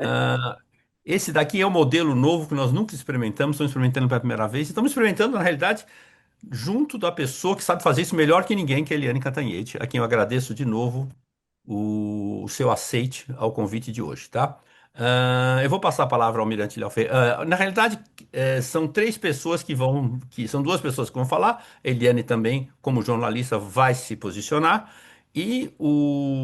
Ah, esse daqui é um modelo novo que nós nunca experimentamos, estamos experimentando pela primeira vez. Estamos experimentando, na realidade, junto da pessoa que sabe fazer isso melhor que ninguém, que é a Eliane Cantanhete, a quem eu agradeço de novo o seu aceite ao convite de hoje, tá? Eu vou passar a palavra ao Almirante Léo Ferreira. Na realidade, são três pessoas que são duas pessoas que vão falar. Eliane também, como jornalista, vai se posicionar. E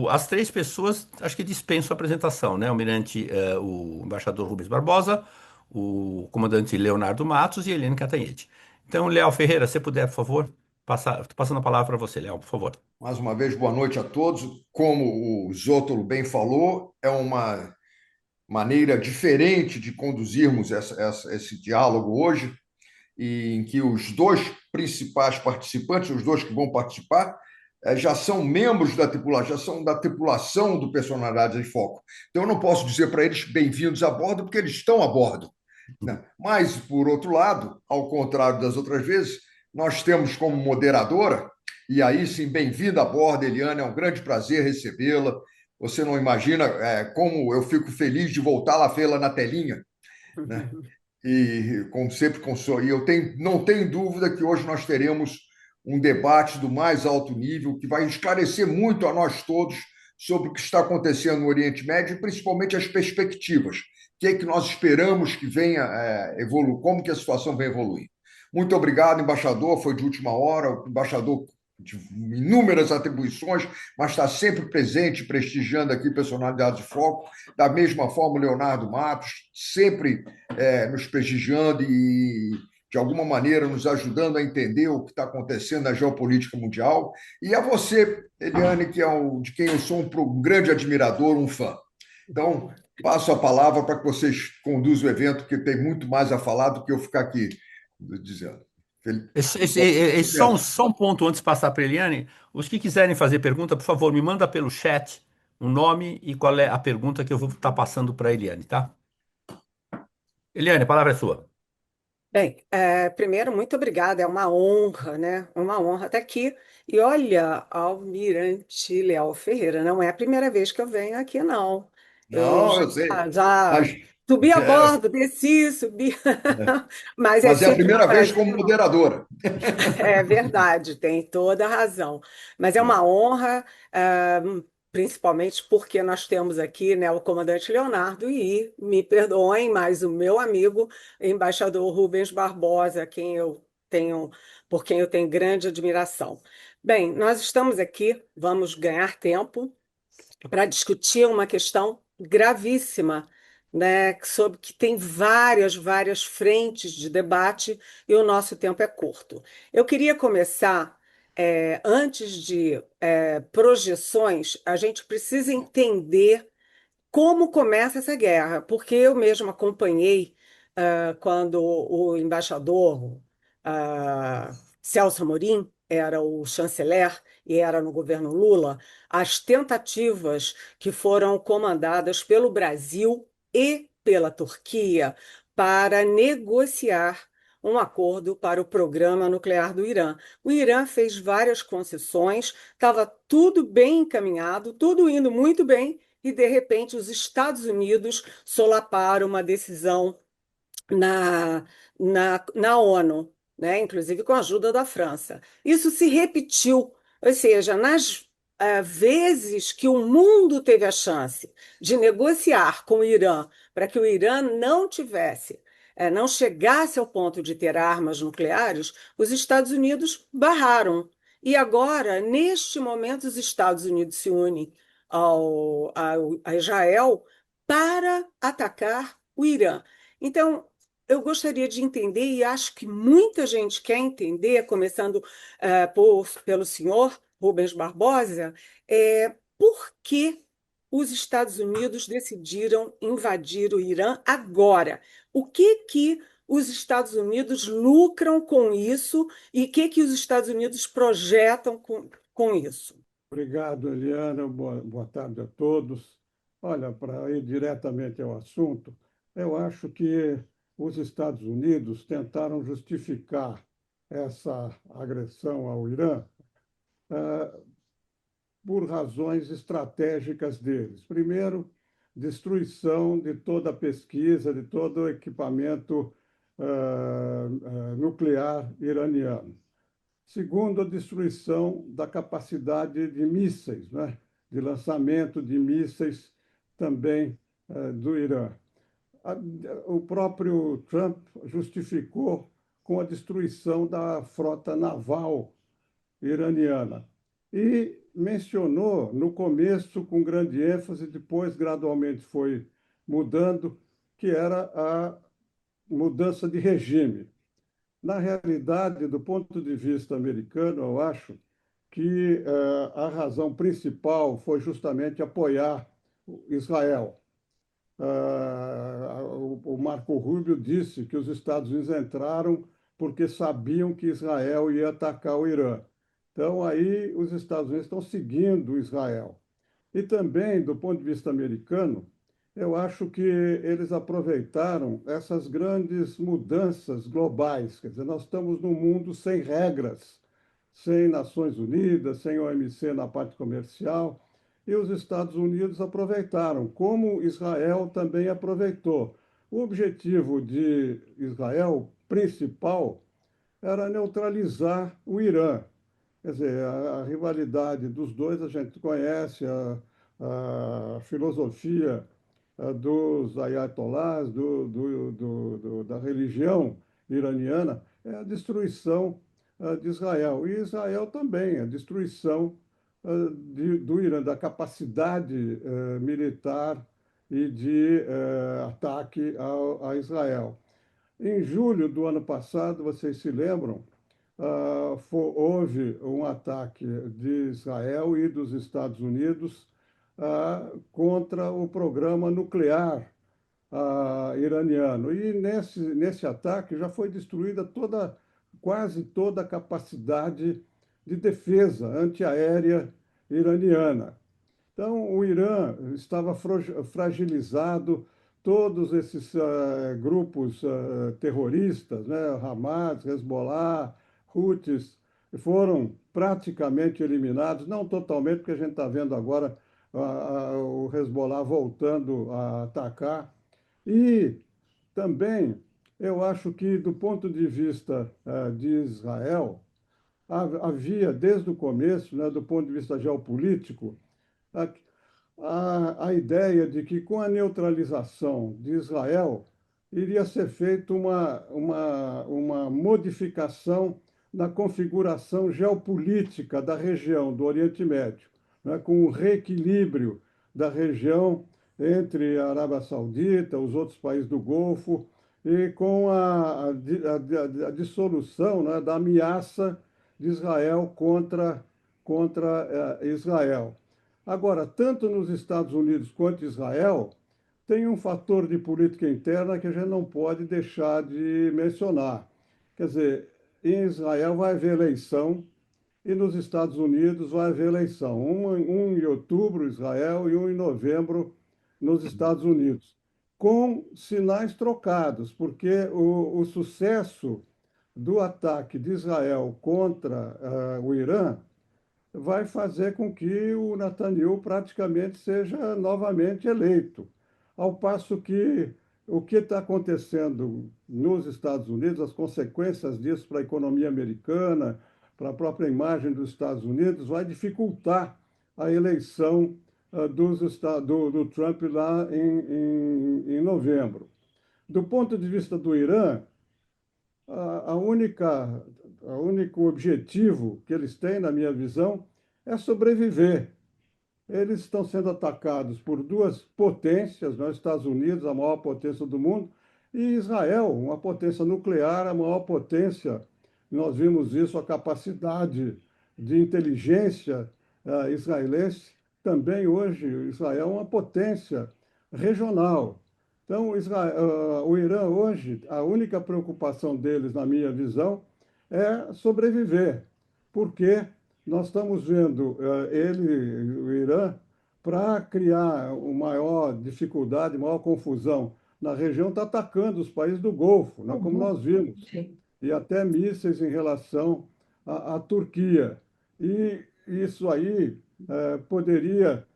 as três pessoas, acho que dispensam a apresentação, né? O embaixador Rubens Barbosa, o comandante Leonardo Matos e a Eliane Cantanhete. Então, Léo Ferreira, se puder, por favor, tô passando a palavra para você, Léo, por favor. Mais uma vez, boa noite a todos. Como o Zótolo bem falou, é uma maneira diferente de conduzirmos esse diálogo hoje, em que os dois principais participantes, os dois que vão participar, já são membros da tripulação, já são da tripulação do Personalidades em Foco. Então, eu não posso dizer para eles bem-vindos a bordo, porque eles estão a bordo, né? Mas, por outro lado, ao contrário das outras vezes, nós temos como moderadora, e aí sim, bem-vinda a bordo, Eliane, é um grande prazer recebê-la. Você não imagina como eu fico feliz de voltar a vê-la na telinha, né? E como sempre, e não tenho dúvida que hoje nós teremos um debate do mais alto nível que vai esclarecer muito a nós todos sobre o que está acontecendo no Oriente Médio e principalmente as perspectivas. O que é que nós esperamos que venha evoluir, como que a situação vai evoluir. Muito obrigado, embaixador. Foi de última hora, o embaixador de inúmeras atribuições, mas está sempre presente, prestigiando aqui personalidades de foco. Da mesma forma, o Leonardo Matos, sempre nos prestigiando e, de alguma maneira, nos ajudando a entender o que está acontecendo na geopolítica mundial. E a você, Eliane, de quem eu sou um grande admirador, um fã. Então, passo a palavra para que vocês conduzam o evento, porque tem muito mais a falar do que eu ficar aqui dizendo. Só um ponto antes de passar para a Eliane. Os que quiserem fazer pergunta, por favor, me manda pelo chat o nome e qual é a pergunta que eu vou estar passando para a Eliane, tá? Eliane, a palavra é sua. Bem, primeiro, muito obrigada, é uma honra, né? Uma honra estar aqui. E olha, Almirante Léo Ferreira, não é a primeira vez que eu venho aqui, não. Eu Não, eu sei. já Mas subi a é, bordo, desci, subi, mas é mas é a sempre um primeira vez prazer. como moderadora. É verdade, tem toda a razão. Mas é uma honra, principalmente porque nós temos aqui, né, o comandante Leonardo e, me perdoem, mas o meu amigo, embaixador Rubens Barbosa, por quem eu tenho grande admiração. Bem, nós estamos aqui, vamos ganhar tempo para discutir uma questão gravíssima, né, sobre que tem várias frentes de debate e o nosso tempo é curto. Eu queria começar, antes de projeções, a gente precisa entender como começa essa guerra, porque eu mesma acompanhei quando o embaixador Celso Amorim era o chanceler e era no governo Lula, as tentativas que foram comandadas pelo Brasil e pela Turquia para negociar um acordo para o programa nuclear do Irã. O Irã fez várias concessões, estava tudo bem encaminhado, tudo indo muito bem, e, de repente, os Estados Unidos solaparam uma decisão na ONU, né? Inclusive com a ajuda da França. Isso se repetiu, ou seja, nas vezes que o mundo teve a chance de negociar com o Irã para que o Irã não chegasse ao ponto de ter armas nucleares, os Estados Unidos barraram. E agora, neste momento, os Estados Unidos se unem a Israel para atacar o Irã. Então, eu gostaria de entender, e acho que muita gente quer entender, começando pelo senhor Rubens Barbosa, por que os Estados Unidos decidiram invadir o Irã agora? O que os Estados Unidos lucram com isso e o que os Estados Unidos projetam com isso? Obrigado, Eliana. Boa tarde a todos. Olha, para ir diretamente ao assunto, eu acho que os Estados Unidos tentaram justificar essa agressão ao Irã por razões estratégicas deles. Primeiro, destruição de toda a pesquisa, de todo o equipamento nuclear iraniano. Segundo, a destruição da capacidade de mísseis, né? De lançamento de mísseis também do Irã. O próprio Trump justificou com a destruição da frota naval iraniana e mencionou no começo com grande ênfase, depois gradualmente foi mudando, que era a mudança de regime. Na realidade, do ponto de vista americano, eu acho que a razão principal foi justamente apoiar Israel. O Marco Rubio disse que os Estados Unidos entraram porque sabiam que Israel ia atacar o Irã. Então, aí os Estados Unidos estão seguindo Israel. E também, do ponto de vista americano, eu acho que eles aproveitaram essas grandes mudanças globais. Quer dizer, nós estamos num mundo sem regras, sem Nações Unidas, sem OMC na parte comercial, e os Estados Unidos aproveitaram, como Israel também aproveitou. O objetivo de Israel principal era neutralizar o Irã. Quer dizer, a rivalidade dos dois a gente conhece, a filosofia dos ayatolás, da religião iraniana, é a destruição de Israel. E Israel também, a destruição do Irã, da capacidade militar e de ataque a Israel. Em julho do ano passado, vocês se lembram, houve um ataque de Israel e dos Estados Unidos contra o programa nuclear iraniano. E nesse ataque já foi destruída quase toda a capacidade de defesa antiaérea iraniana. Então, o Irã estava fragilizado, todos esses grupos terroristas, né, Hamas, Hezbollah, Houthis, foram praticamente eliminados, não totalmente, porque a gente está vendo agora o Hezbollah voltando a atacar. E também, eu acho que, do ponto de vista de Israel, havia, desde o começo, né, do ponto de vista geopolítico, a, a ideia de que, com a neutralização de Israel, iria ser feita uma modificação na configuração geopolítica da região do Oriente Médio, né, com o reequilíbrio da região entre a Arábia Saudita, os outros países do Golfo, e com a dissolução, né, da ameaça de Israel contra Israel. Agora, tanto nos Estados Unidos quanto em Israel, tem um fator de política interna que a gente não pode deixar de mencionar. Quer dizer, em Israel vai haver eleição e nos Estados Unidos vai haver eleição. Um em outubro, Israel, e um em novembro, nos Estados Unidos, com sinais trocados, porque o sucesso do ataque de Israel contra o Irã vai fazer com que o Netanyahu praticamente seja novamente eleito. Ao passo que o que está acontecendo nos Estados Unidos, as consequências disso para a economia americana, para a própria imagem dos Estados Unidos, vai dificultar a eleição do Trump lá em novembro. Do ponto de vista do Irã, a, a única, o único objetivo que eles têm, na minha visão, é sobreviver. Eles estão sendo atacados por duas potências, né? Os Estados Unidos, a maior potência do mundo, e Israel, uma potência nuclear, a maior potência. Nós vimos isso, a capacidade de inteligência israelense. Também hoje, Israel é uma potência regional. Então, o Irã hoje, a única preocupação deles, na minha visão, é sobreviver, porque nós estamos vendo o Irã, para criar uma maior dificuldade, maior confusão na região, está atacando os países do Golfo, né, como nós vimos, Sim. e até mísseis em relação à Turquia. E isso aí poderia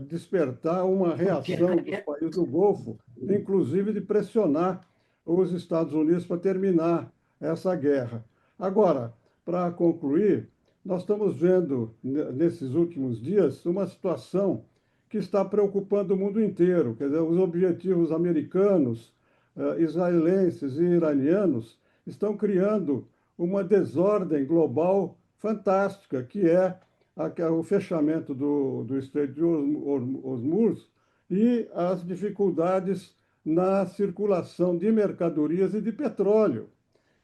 despertar uma reação dos países do Golfo, inclusive de pressionar os Estados Unidos para terminar essa guerra. Agora, para concluir, nós estamos vendo nesses últimos dias uma situação que está preocupando o mundo inteiro. Quer dizer, os objetivos americanos, israelenses e iranianos estão criando uma desordem global fantástica, que é o fechamento do Estreito de Hormuz e as dificuldades na circulação de mercadorias e de petróleo.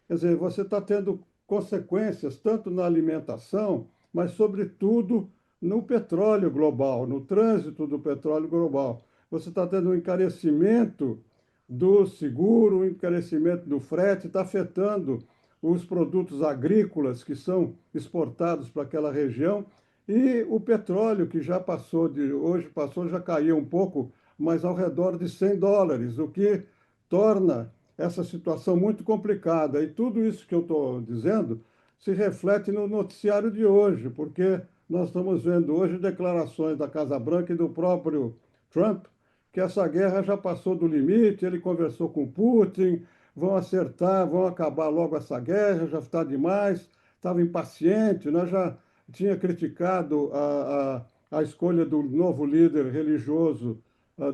Quer dizer, você está tendo consequências tanto na alimentação, mas, sobretudo, no petróleo global, no trânsito do petróleo global. Você está tendo um encarecimento do seguro, um encarecimento do frete, está afetando os produtos agrícolas que são exportados para aquela região e o petróleo, que já passou hoje passou, já caiu um pouco, mas ao redor de US$ 100, o que torna essa situação muito complicada. E tudo isso que eu estou dizendo se reflete no noticiário de hoje, porque nós estamos vendo hoje declarações da Casa Branca e do próprio Trump que essa guerra já passou do limite, ele conversou com Putin, vão acertar, vão acabar logo essa guerra, já está demais, estava impaciente, né? Já tinha criticado a escolha do novo líder religioso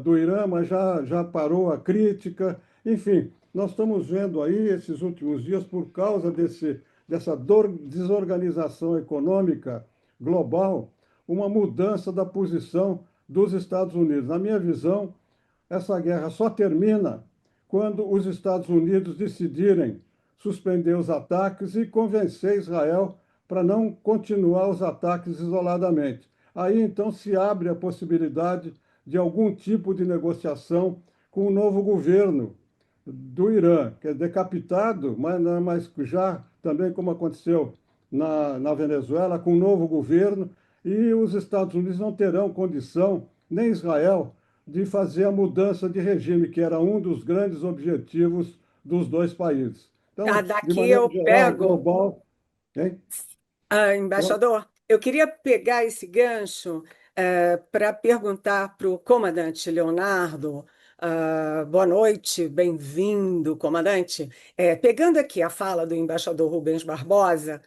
do Irã, mas já parou a crítica. Enfim, nós estamos vendo aí esses últimos dias, por causa dessa desorganização econômica global, uma mudança da posição dos Estados Unidos. Na minha visão, essa guerra só termina quando os Estados Unidos decidirem suspender os ataques e convencer Israel para não continuar os ataques isoladamente. Aí então se abre a possibilidade de algum tipo de negociação com o novo governo do Irã, que é decapitado, mas já também como aconteceu na Venezuela, com um novo governo, e os Estados Unidos não terão condição, nem Israel, de fazer a mudança de regime, que era um dos grandes objetivos dos dois países. Ah, Então, de daqui maneira eu geral, pego. global, hein? Embaixador, eu queria pegar esse gancho para perguntar para o comandante Leonardo. Boa noite, bem-vindo, comandante. Pegando aqui a fala do embaixador Rubens Barbosa,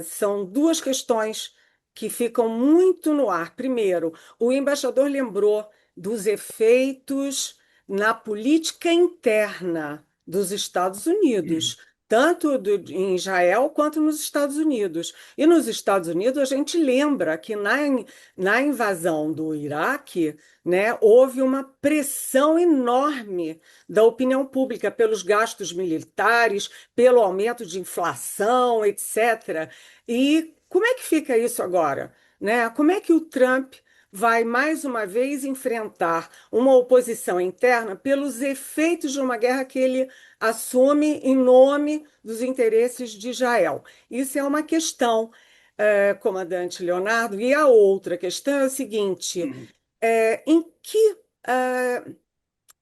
são duas questões que ficam muito no ar. Primeiro, o embaixador lembrou dos efeitos na política interna dos Estados Unidos, tanto em Israel quanto nos Estados Unidos. E nos Estados Unidos, a gente lembra que na invasão do Iraque, né, houve uma pressão enorme da opinião pública pelos gastos militares, pelo aumento de inflação, etc. E como é que fica isso agora? Né? Como é que o Trump vai mais uma vez enfrentar uma oposição interna pelos efeitos de uma guerra que ele assume em nome dos interesses de Israel? Isso é uma questão, comandante Leonardo. E a outra questão é o seguinte: é, em que, eh,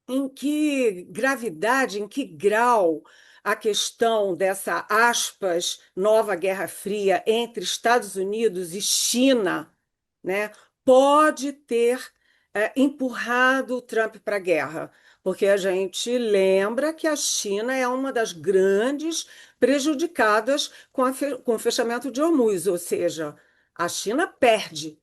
em que gravidade, em que grau a questão dessa, aspas, nova Guerra Fria entre Estados Unidos e China, né, pode ter empurrado o Trump para a guerra? Porque a gente lembra que a China é uma das grandes prejudicadas com o fechamento de Hormuz, ou seja, a China perde.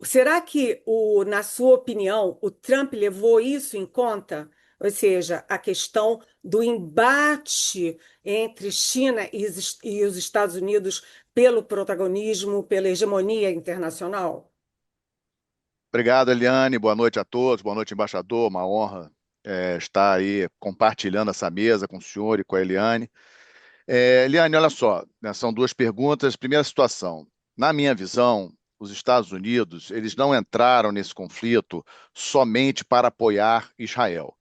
Será que, na sua opinião, o Trump levou isso em conta? Ou seja, a questão do embate entre China e os Estados Unidos pelo protagonismo, pela hegemonia internacional? Obrigado, Eliane. Boa noite a todos. Boa noite, embaixador. Uma honra estar aí compartilhando essa mesa com o senhor e com a Eliane. Eliane, olha só, né, são duas perguntas. Primeira situação. Na minha visão, os Estados Unidos, eles não entraram nesse conflito somente para apoiar Israel.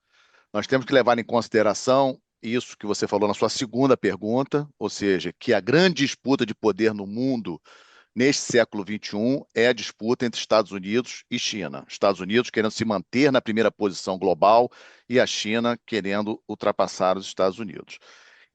Nós temos que levar em consideração isso que você falou na sua segunda pergunta, ou seja, que a grande disputa de poder no mundo neste século XXI é a disputa entre Estados Unidos e China. Estados Unidos querendo se manter na primeira posição global e a China querendo ultrapassar os Estados Unidos.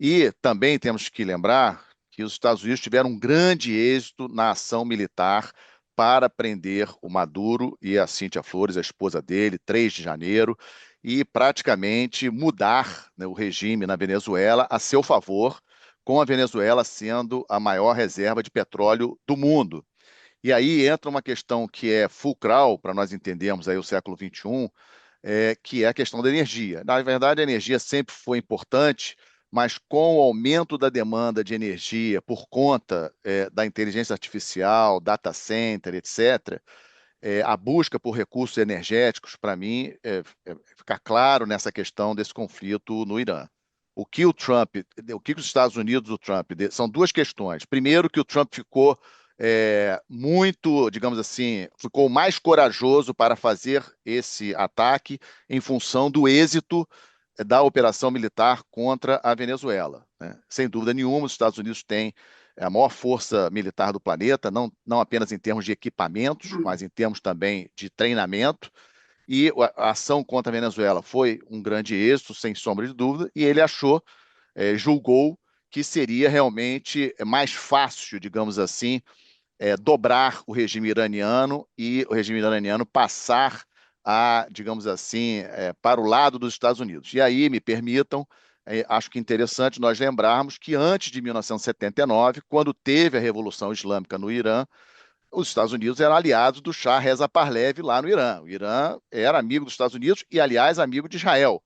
E também temos que lembrar que os Estados Unidos tiveram um grande êxito na ação militar, para prender o Maduro e a Cíntia Flores, a esposa dele, 3 de janeiro, e praticamente mudar, né, o regime na Venezuela a seu favor, com a Venezuela sendo a maior reserva de petróleo do mundo. E aí entra uma questão que é fulcral para nós entendermos aí o século XXI, que é a questão da energia. Na verdade, a energia sempre foi importante, mas com o aumento da demanda de energia por conta da inteligência artificial, data center, etc., a busca por recursos energéticos, para mim, fica claro nessa questão desse conflito no Irã. O que os Estados Unidos, o Trump, são duas questões. Primeiro, que o Trump ficou muito, digamos assim, ficou mais corajoso para fazer esse ataque em função do êxito da operação militar contra a Venezuela, né? Sem dúvida nenhuma, os Estados Unidos têm a maior força militar do planeta, não apenas em termos de equipamentos, mas em termos também de treinamento. E a ação contra a Venezuela foi um grande êxito, sem sombra de dúvida, e ele julgou que seria realmente mais fácil, digamos assim, dobrar o regime iraniano e o regime iraniano passar digamos assim, para o lado dos Estados Unidos. E aí, me permitam, acho que é interessante nós lembrarmos que antes de 1979, quando teve a Revolução Islâmica no Irã, os Estados Unidos eram aliados do Shah Reza Pahlavi lá no Irã. O Irã era amigo dos Estados Unidos e, aliás, amigo de Israel.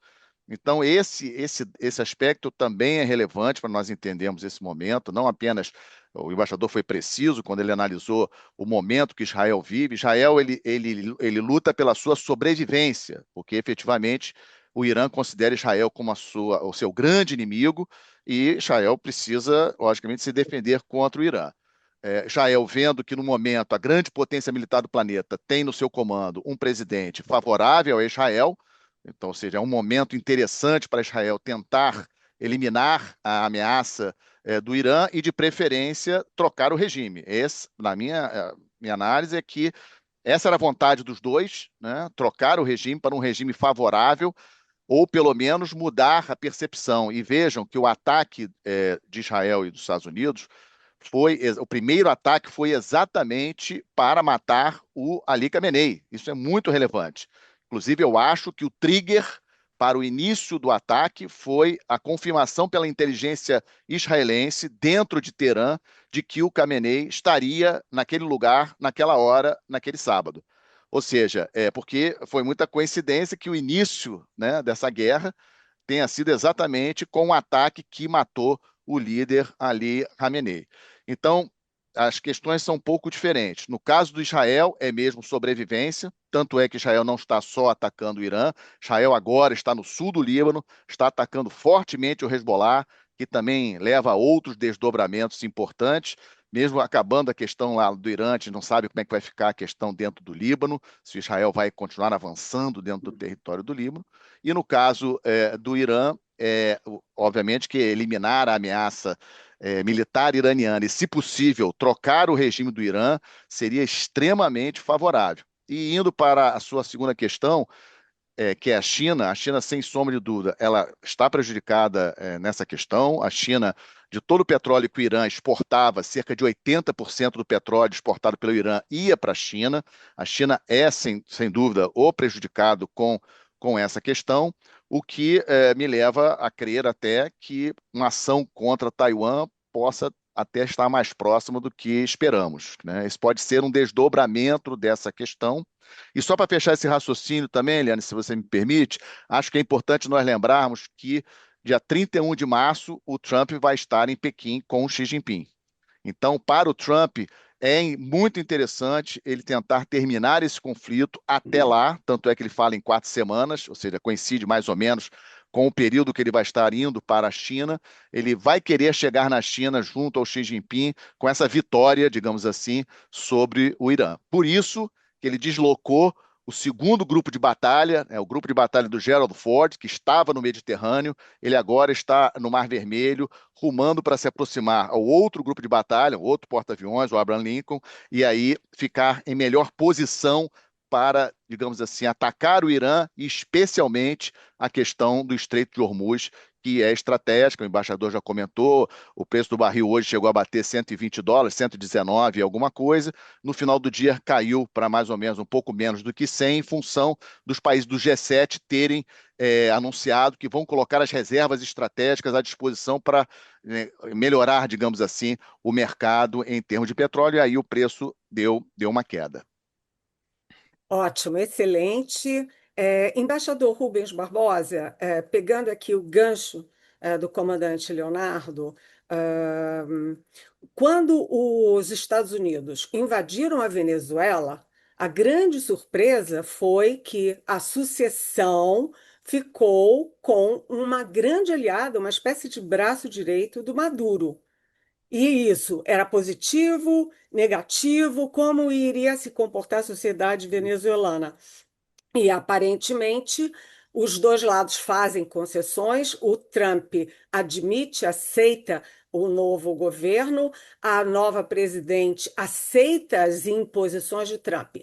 Então, esse aspecto também é relevante para nós entendermos esse momento, não apenas o embaixador foi preciso quando ele analisou o momento que Israel vive. Israel ele luta pela sua sobrevivência, porque efetivamente o Irã considera Israel como o seu grande inimigo e Israel precisa, logicamente, se defender contra o Irã. Israel, vendo que no momento a grande potência militar do planeta tem no seu comando um presidente favorável a Israel, então, ou seja, é um momento interessante para Israel tentar eliminar a ameaça do Irã e, de preferência, trocar o regime. Na minha análise, é que essa era a vontade dos dois, né? Trocar o regime para um regime favorável ou, pelo menos, mudar a percepção. E vejam que o ataque de Israel e dos Estados Unidos o primeiro ataque foi exatamente para matar o Ali Khamenei. Isso é muito relevante. Inclusive, eu acho que o trigger para o início do ataque foi a confirmação pela inteligência israelense, dentro de Teherã, de que o Khamenei estaria naquele lugar, naquela hora, naquele sábado. Ou seja, porque foi muita coincidência que o início, né, dessa guerra tenha sido exatamente com o ataque que matou o líder Ali Khamenei. Então, as questões são um pouco diferentes. No caso do Israel, é mesmo sobrevivência, tanto é que Israel não está só atacando o Irã, Israel agora está no sul do Líbano, está atacando fortemente o Hezbollah, que também leva a outros desdobramentos importantes. Mesmo acabando a questão lá do Irã, a gente não sabe como é que vai ficar a questão dentro do Líbano, se Israel vai continuar avançando dentro do território do Líbano. E no caso do Irã, obviamente que eliminar a ameaça militar iraniana e, se possível, trocar o regime do Irã seria extremamente favorável. E indo para a sua segunda questão, que é a China, sem sombra de dúvida, ela está prejudicada nessa questão. A China, de todo o petróleo que o Irã exportava, cerca de 80% do petróleo exportado pelo Irã ia para a China. A China é, sem dúvida, o prejudicado com essa questão, o que me leva a crer até que uma ação contra Taiwan possa até estar mais próximo do que esperamos, né? Isso pode ser um desdobramento dessa questão. E só para fechar esse raciocínio também, Eliane, se você me permite, acho que é importante nós lembrarmos que dia 31 de março o Trump vai estar em Pequim com o Xi Jinping. Então, para o Trump, é muito interessante ele tentar terminar esse conflito até lá, tanto é que ele fala em 4 semanas, ou seja, coincide mais ou menos com o período que ele vai estar indo para a China. Ele vai querer chegar na China junto ao Xi Jinping com essa vitória, digamos assim, sobre o Irã. Por isso que ele deslocou o segundo grupo de batalha, o grupo de batalha do Gerald Ford, que estava no Mediterrâneo, ele agora está no Mar Vermelho, rumando para se aproximar ao outro grupo de batalha, o outro porta-aviões, o Abraham Lincoln, e aí ficar em melhor posição para, digamos assim, atacar o Irã e especialmente a questão do Estreito de Hormuz, que é estratégica, o embaixador já comentou, o preço do barril hoje chegou a bater US$ 120, 119 e alguma coisa, no final do dia caiu para mais ou menos um pouco menos do que 100, em função dos países do G7 terem anunciado que vão colocar as reservas estratégicas à disposição para melhorar, digamos assim, o mercado em termos de petróleo, e aí o preço deu uma queda. Ótimo, excelente. Embaixador Rubens Barbosa, pegando aqui o gancho, do comandante Leonardo, ah, quando os Estados Unidos invadiram a Venezuela, a grande surpresa foi que a sucessão ficou com uma grande aliada, uma espécie de braço direito do Maduro. E isso era positivo, negativo, como iria se comportar a sociedade venezuelana? E aparentemente os dois lados fazem concessões. O Trump admite, aceita o novo governo, a nova presidente aceita as imposições de Trump.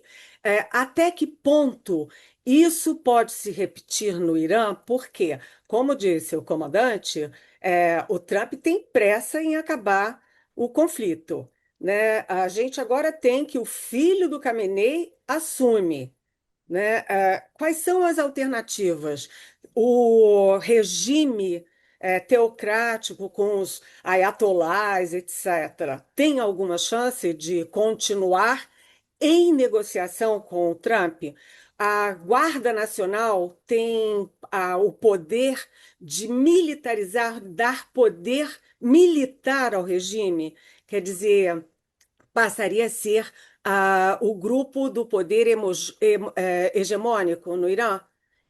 Até que ponto isso pode se repetir no Irã? Porque, como disse o comandante, o Trump tem pressa em acabar o conflito, né? A gente agora tem que o filho do Khamenei assume, né? Quais são as alternativas? O regime teocrático com os ayatolás, etc., tem alguma chance de continuar em negociação com o Trump? A Guarda Nacional tem o poder de militarizar, dar poder militar ao regime? Quer dizer, passaria a ser o grupo do poder hegemônico no Irã.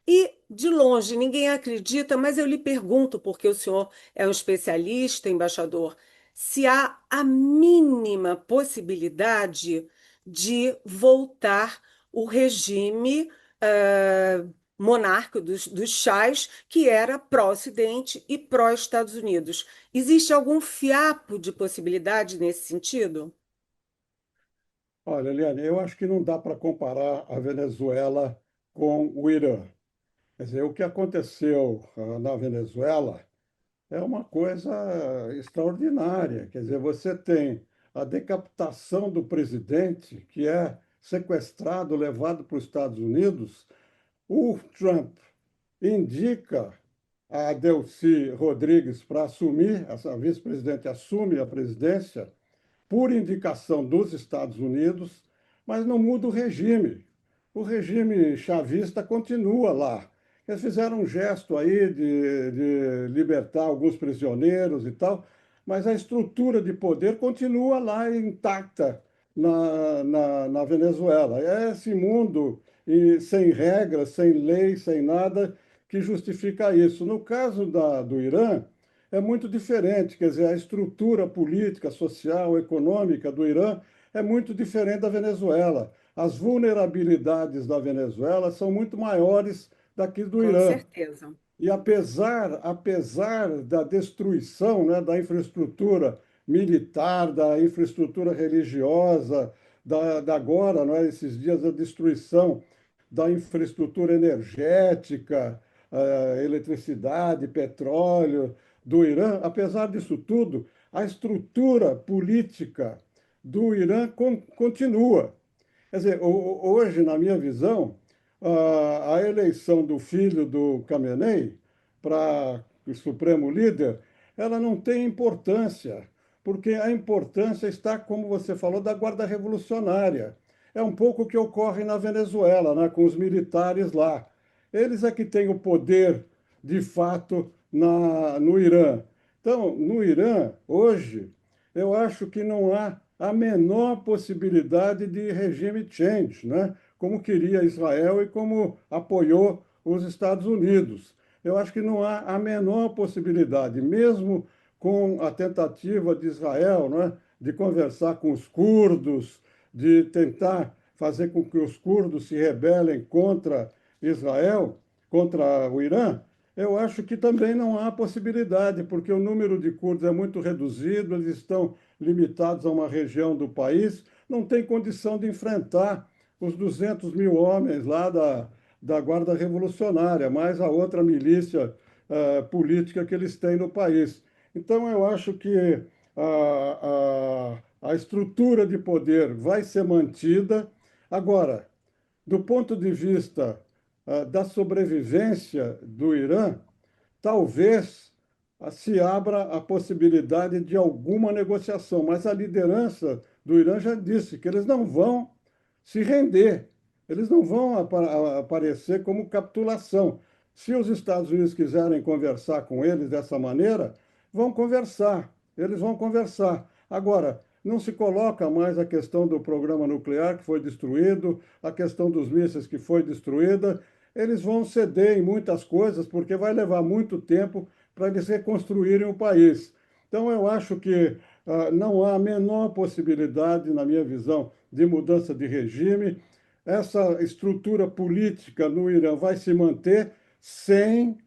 E, de longe, ninguém acredita, mas eu lhe pergunto, porque o senhor é um especialista, embaixador, se há a mínima possibilidade de voltar o regime monárquico dos chás, que era pró-Ocidente e pró-Estados Unidos. Existe algum fiapo de possibilidade nesse sentido? Olha, Eliane, eu acho que não dá para comparar a Venezuela com o Irã. Quer dizer, o que aconteceu na Venezuela é uma coisa extraordinária. Quer dizer, você tem a decapitação do presidente, que é sequestrado, levado para os Estados Unidos. O Trump indica a Delcy Rodrigues para assumir, essa vice-presidente assume a presidência por indicação dos Estados Unidos, mas não muda o regime. O regime chavista continua lá. Eles fizeram um gesto aí de libertar alguns prisioneiros e tal, mas a estrutura de poder continua lá intacta na Venezuela. É esse mundo sem regras, sem lei, sem nada que justifica isso. No caso do Irã, é muito diferente, quer dizer, a estrutura política, social, econômica do Irã é muito diferente da Venezuela. As vulnerabilidades da Venezuela são muito maiores daqui do Com Irã. certeza. E apesar da destruição, né, da infraestrutura militar, da infraestrutura religiosa, da agora, não é, esses dias, a destruição da infraestrutura energética, eletricidade, petróleo do Irã, apesar disso tudo, a estrutura política do Irã continua. Quer dizer, hoje, na minha visão, a eleição do filho do Khamenei para o Supremo Líder, ela não tem importância, porque a importância está, como você falou, da Guarda Revolucionária. É um pouco o que ocorre na Venezuela, né, com os militares lá. Eles é que têm o poder, de fato, no Irã. Então, no Irã, hoje, eu acho que não há a menor possibilidade de regime change, né? Como queria Israel e como apoiou os Estados Unidos. Eu acho que não há a menor possibilidade, mesmo com a tentativa de Israel, né, de conversar com os curdos, de tentar fazer com que os curdos se rebelem contra Israel, contra o Irã. Eu acho que também não há possibilidade, porque o número de curdos é muito reduzido, eles estão limitados a uma região do país, não tem condição de enfrentar os 200 mil homens lá da Guarda Revolucionária, mais a outra milícia política que eles têm no país. Então, eu acho que a estrutura de poder vai ser mantida. Agora, do ponto de vista da sobrevivência do Irã, talvez se abra a possibilidade de alguma negociação, mas a liderança do Irã já disse que eles não vão se render, eles não vão aparecer como capitulação. Se os Estados Unidos quiserem conversar com eles dessa maneira, vão conversar, eles vão conversar. Agora, não se coloca mais a questão do programa nuclear que foi destruído, a questão dos mísseis que foi destruída. Eles vão ceder em muitas coisas, porque vai levar muito tempo para eles reconstruírem o país. Então, eu acho que não há a menor possibilidade, na minha visão, de mudança de regime. Essa estrutura política no Irã vai se manter sem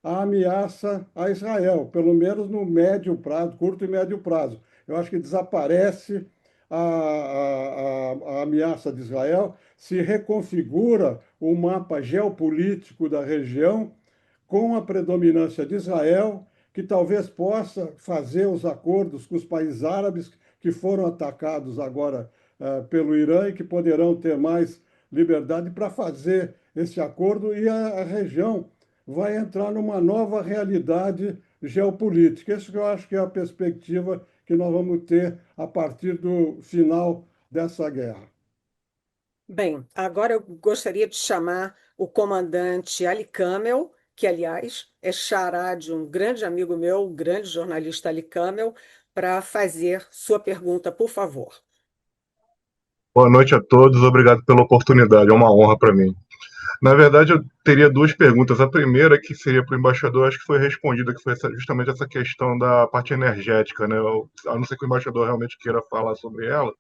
a ameaça a Israel, pelo menos no médio prazo, curto e médio prazo. Eu acho que desaparece a ameaça de Israel, se reconfigura o mapa geopolítico da região com a predominância de Israel, que talvez possa fazer os acordos com os países árabes que foram atacados agora pelo Irã e que poderão ter mais liberdade para fazer esse acordo e a região vai entrar numa nova realidade geopolítica. Isso que eu acho que é a perspectiva que nós vamos ter a partir do final dessa guerra. Bem, agora eu gostaria de chamar o comandante Ali Camel, que, aliás, é xará de um grande amigo meu, o grande jornalista Ali Camel, para fazer sua pergunta, por favor. Boa noite a todos, obrigado pela oportunidade, é uma honra para mim. Na verdade, eu teria duas perguntas. A primeira, que seria para o embaixador, acho que foi respondida, que foi justamente essa questão da parte energética, né? A não ser que o embaixador realmente queira falar sobre ela,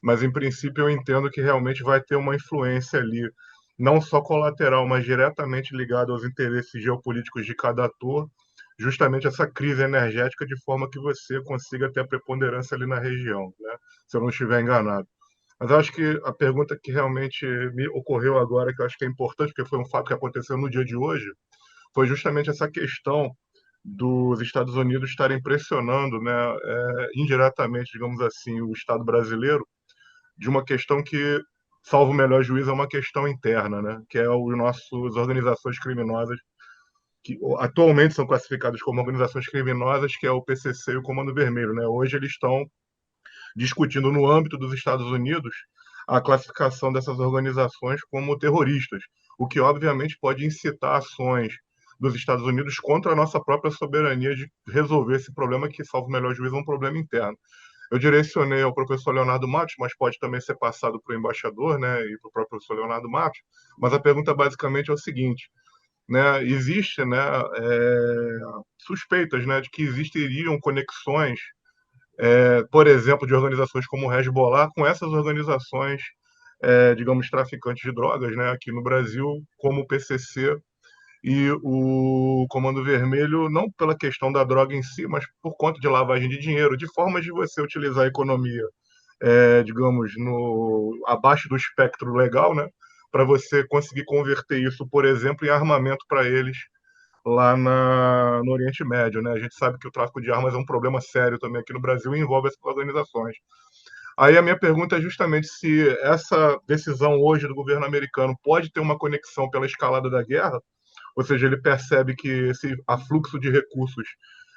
mas em princípio eu entendo que realmente vai ter uma influência ali, não só colateral, mas diretamente ligada aos interesses geopolíticos de cada ator, justamente essa crise energética, de forma que você consiga ter a preponderância ali na região, né? Se eu não estiver enganado. Mas eu acho que a pergunta que realmente me ocorreu agora, que eu acho que é importante, porque foi um fato que aconteceu no dia de hoje, foi justamente essa questão dos Estados Unidos estarem pressionando, né, indiretamente, digamos assim, o Estado brasileiro, de uma questão que, salvo o melhor juízo, é uma questão interna, né, que é os nossos organizações criminosas, que atualmente são classificadas como organizações criminosas, que é o PCC e o Comando Vermelho. Né? Hoje eles estão discutindo no âmbito dos Estados Unidos a classificação dessas organizações como terroristas, o que obviamente pode incitar ações dos Estados Unidos contra a nossa própria soberania de resolver esse problema que, salvo o melhor juízo, é um problema interno. Eu direcionei ao professor Leonardo Matos, mas pode também ser passado para o embaixador, né, e para o próprio professor Leonardo Matos, mas a pergunta basicamente é o seguinte, né, existe, né, suspeitas, né, de que existiriam conexões, por exemplo, de organizações como o Hezbollah com essas organizações, digamos, traficantes de drogas, né, aqui no Brasil, como o PCC e o Comando Vermelho, não pela questão da droga em si, mas por conta de lavagem de dinheiro, de formas de você utilizar a economia, digamos, abaixo do espectro legal, né, para você conseguir converter isso, por exemplo, em armamento para eles lá no Oriente Médio, né? A gente sabe que o tráfico de armas é um problema sério também aqui no Brasil e envolve essas organizações. Aí a minha pergunta é justamente se essa decisão hoje do governo americano pode ter uma conexão pela escalada da guerra, ou seja, ele percebe que esse afluxo de recursos,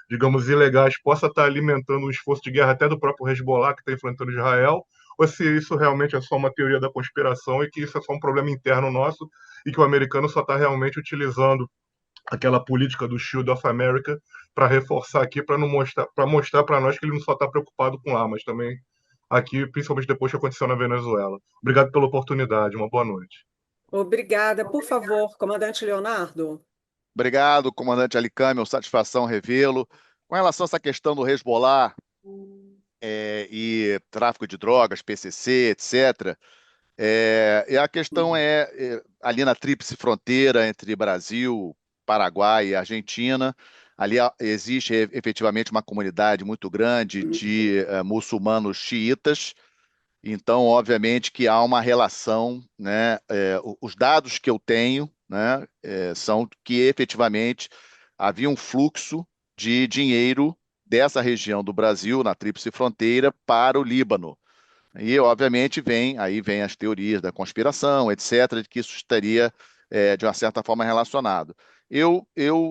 digamos, ilegais, possa estar alimentando um esforço de guerra até do próprio Hezbollah, que está enfrentando Israel, ou se isso realmente é só uma teoria da conspiração e que isso é só um problema interno nosso e que o americano só está realmente utilizando aquela política do Shield of America para reforçar aqui, para mostrar para nós que ele não só está preocupado com lá, mas também aqui, principalmente depois que aconteceu na Venezuela. Obrigado pela oportunidade, uma boa noite. Obrigada. Por favor, comandante Leonardo. Obrigado, comandante Ali Camel, satisfação revê-lo. Com relação a essa questão do Hezbollah e tráfico de drogas, PCC, etc., e a questão ali na tríplice fronteira entre Brasil, Paraguai e Argentina, ali existe efetivamente uma comunidade muito grande de muçulmanos xiitas, Então, obviamente que há uma relação, né? Os dados que eu tenho, né, são que efetivamente havia um fluxo de dinheiro dessa região do Brasil, na Tríplice Fronteira, para o Líbano. E, obviamente, aí vem as teorias da conspiração, etc., de que isso estaria, de uma certa forma, relacionado.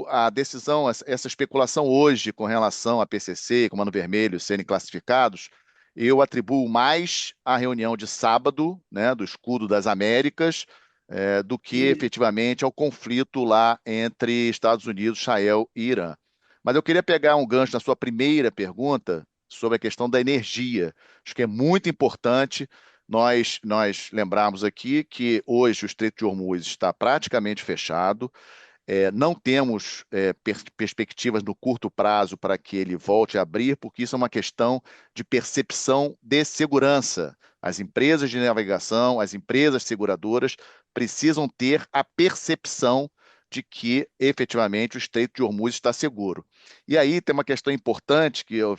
A decisão, essa especulação hoje com relação a PCC e Comando Vermelho serem classificados, eu atribuo mais à reunião de sábado, né, do Escudo das Américas, do que efetivamente ao conflito lá entre Estados Unidos, Israel e Irã. Mas eu queria pegar um gancho na sua primeira pergunta sobre a questão da energia. Acho que é muito importante nós lembrarmos aqui que hoje o Estreito de Hormuz está praticamente fechado. Não temos perspectivas no curto prazo para que ele volte a abrir, porque isso é uma questão de percepção de segurança. As empresas de navegação, as empresas seguradoras precisam ter a percepção de que efetivamente o Estreito de Hormuz está seguro. E aí tem uma questão importante que eu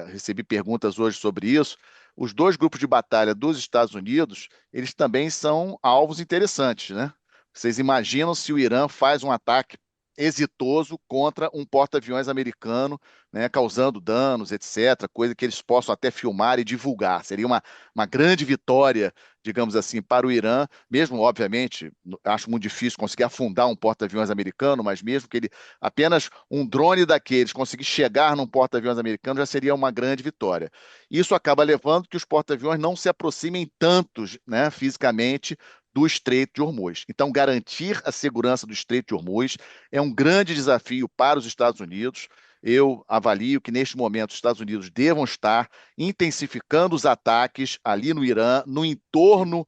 recebi perguntas hoje sobre isso. Os dois grupos de batalha dos Estados Unidos, eles também são alvos interessantes, né? Vocês imaginam se o Irã faz um ataque exitoso contra um porta-aviões americano, né, causando danos, etc., coisa que eles possam até filmar e divulgar. Seria uma grande vitória, digamos assim, para o Irã, mesmo, obviamente, acho muito difícil conseguir afundar um porta-aviões americano, mas mesmo que ele, apenas um drone daqueles conseguir chegar num porta-aviões americano já seria uma grande vitória. Isso acaba levando que os porta-aviões não se aproximem tantos, né, fisicamente do Estreito de Hormuz. Então, garantir a segurança do Estreito de Hormuz é um grande desafio para os Estados Unidos. Eu avalio que, neste momento, os Estados Unidos devam estar intensificando os ataques ali no Irã, no entorno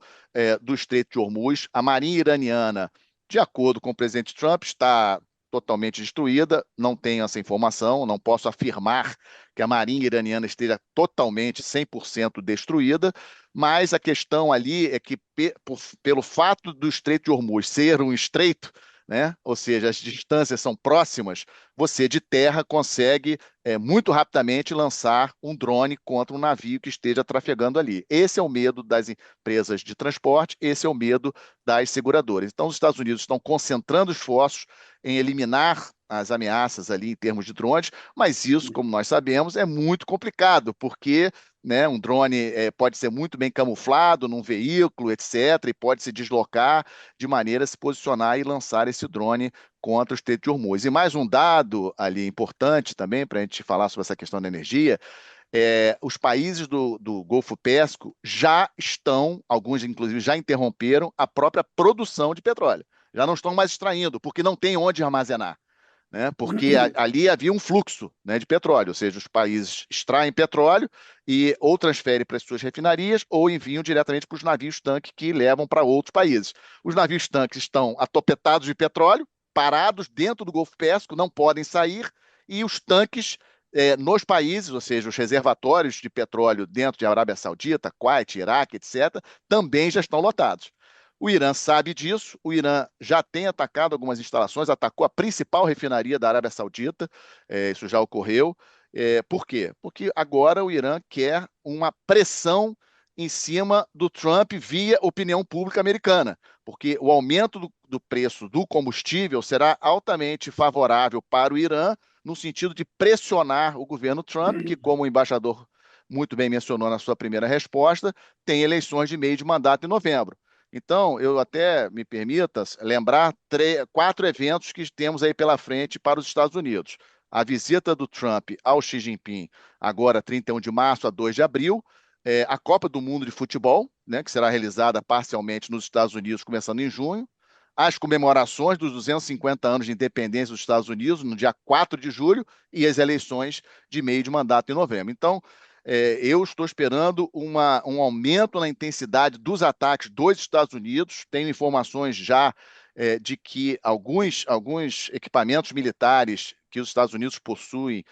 do Estreito de Hormuz. A Marinha iraniana, de acordo com o presidente Trump, está totalmente destruída. Não tenho essa informação, não posso afirmar que a Marinha iraniana esteja totalmente, 100% destruída, mas a questão ali é que, pelo fato do Estreito de Hormuz ser um estreito, né? Ou seja, as distâncias são próximas, você de terra consegue muito rapidamente lançar um drone contra um navio que esteja trafegando ali. Esse é o medo das empresas de transporte, esse é o medo das seguradoras. Então, os Estados Unidos estão concentrando esforços em eliminar as ameaças ali em termos de drones, mas isso, como nós sabemos, é muito complicado, porque, né, um drone pode ser muito bem camuflado num veículo, etc., e pode se deslocar de maneira a se posicionar e lançar esse drone contra o Estreito de Hormuz. E mais um dado ali importante também, para a gente falar sobre essa questão da energia, os países do Golfo Pérsico já estão, alguns inclusive já interromperam, a própria produção de petróleo. Já não estão mais extraindo, porque não tem onde armazenar, né? Porque ali havia um fluxo, né, de petróleo, ou seja, os países extraem petróleo e ou transferem para as suas refinarias ou enviam diretamente para os navios-tanque que levam para outros países. Os navios-tanques estão atopetados de petróleo, parados dentro do Golfo Pérsico, não podem sair, e os tanques nos países, ou seja, os reservatórios de petróleo dentro de Arábia Saudita, Kuwait, Iraque, etc., também já estão lotados. O Irã sabe disso, o Irã já tem atacado algumas instalações, atacou a principal refinaria da Arábia Saudita, isso já ocorreu. Por quê? Porque agora o Irã quer uma pressão em cima do Trump via opinião pública americana, porque o aumento do preço do combustível será altamente favorável para o Irã, no sentido de pressionar o governo Trump, que, como o embaixador muito bem mencionou na sua primeira resposta, tem eleições de meio de mandato em novembro. Então, eu até me permita lembrar 4 eventos que temos aí pela frente para os Estados Unidos. A visita do Trump ao Xi Jinping, agora 31 de março a 2 de abril, a Copa do Mundo de Futebol, né, que será realizada parcialmente nos Estados Unidos, começando em junho, as comemorações dos 250 anos de independência dos Estados Unidos, no dia 4 de julho, e as eleições de meio de mandato em novembro. Então, eu estou esperando um aumento na intensidade dos ataques dos Estados Unidos. Tenho informações já de que alguns equipamentos militares que os Estados Unidos possuem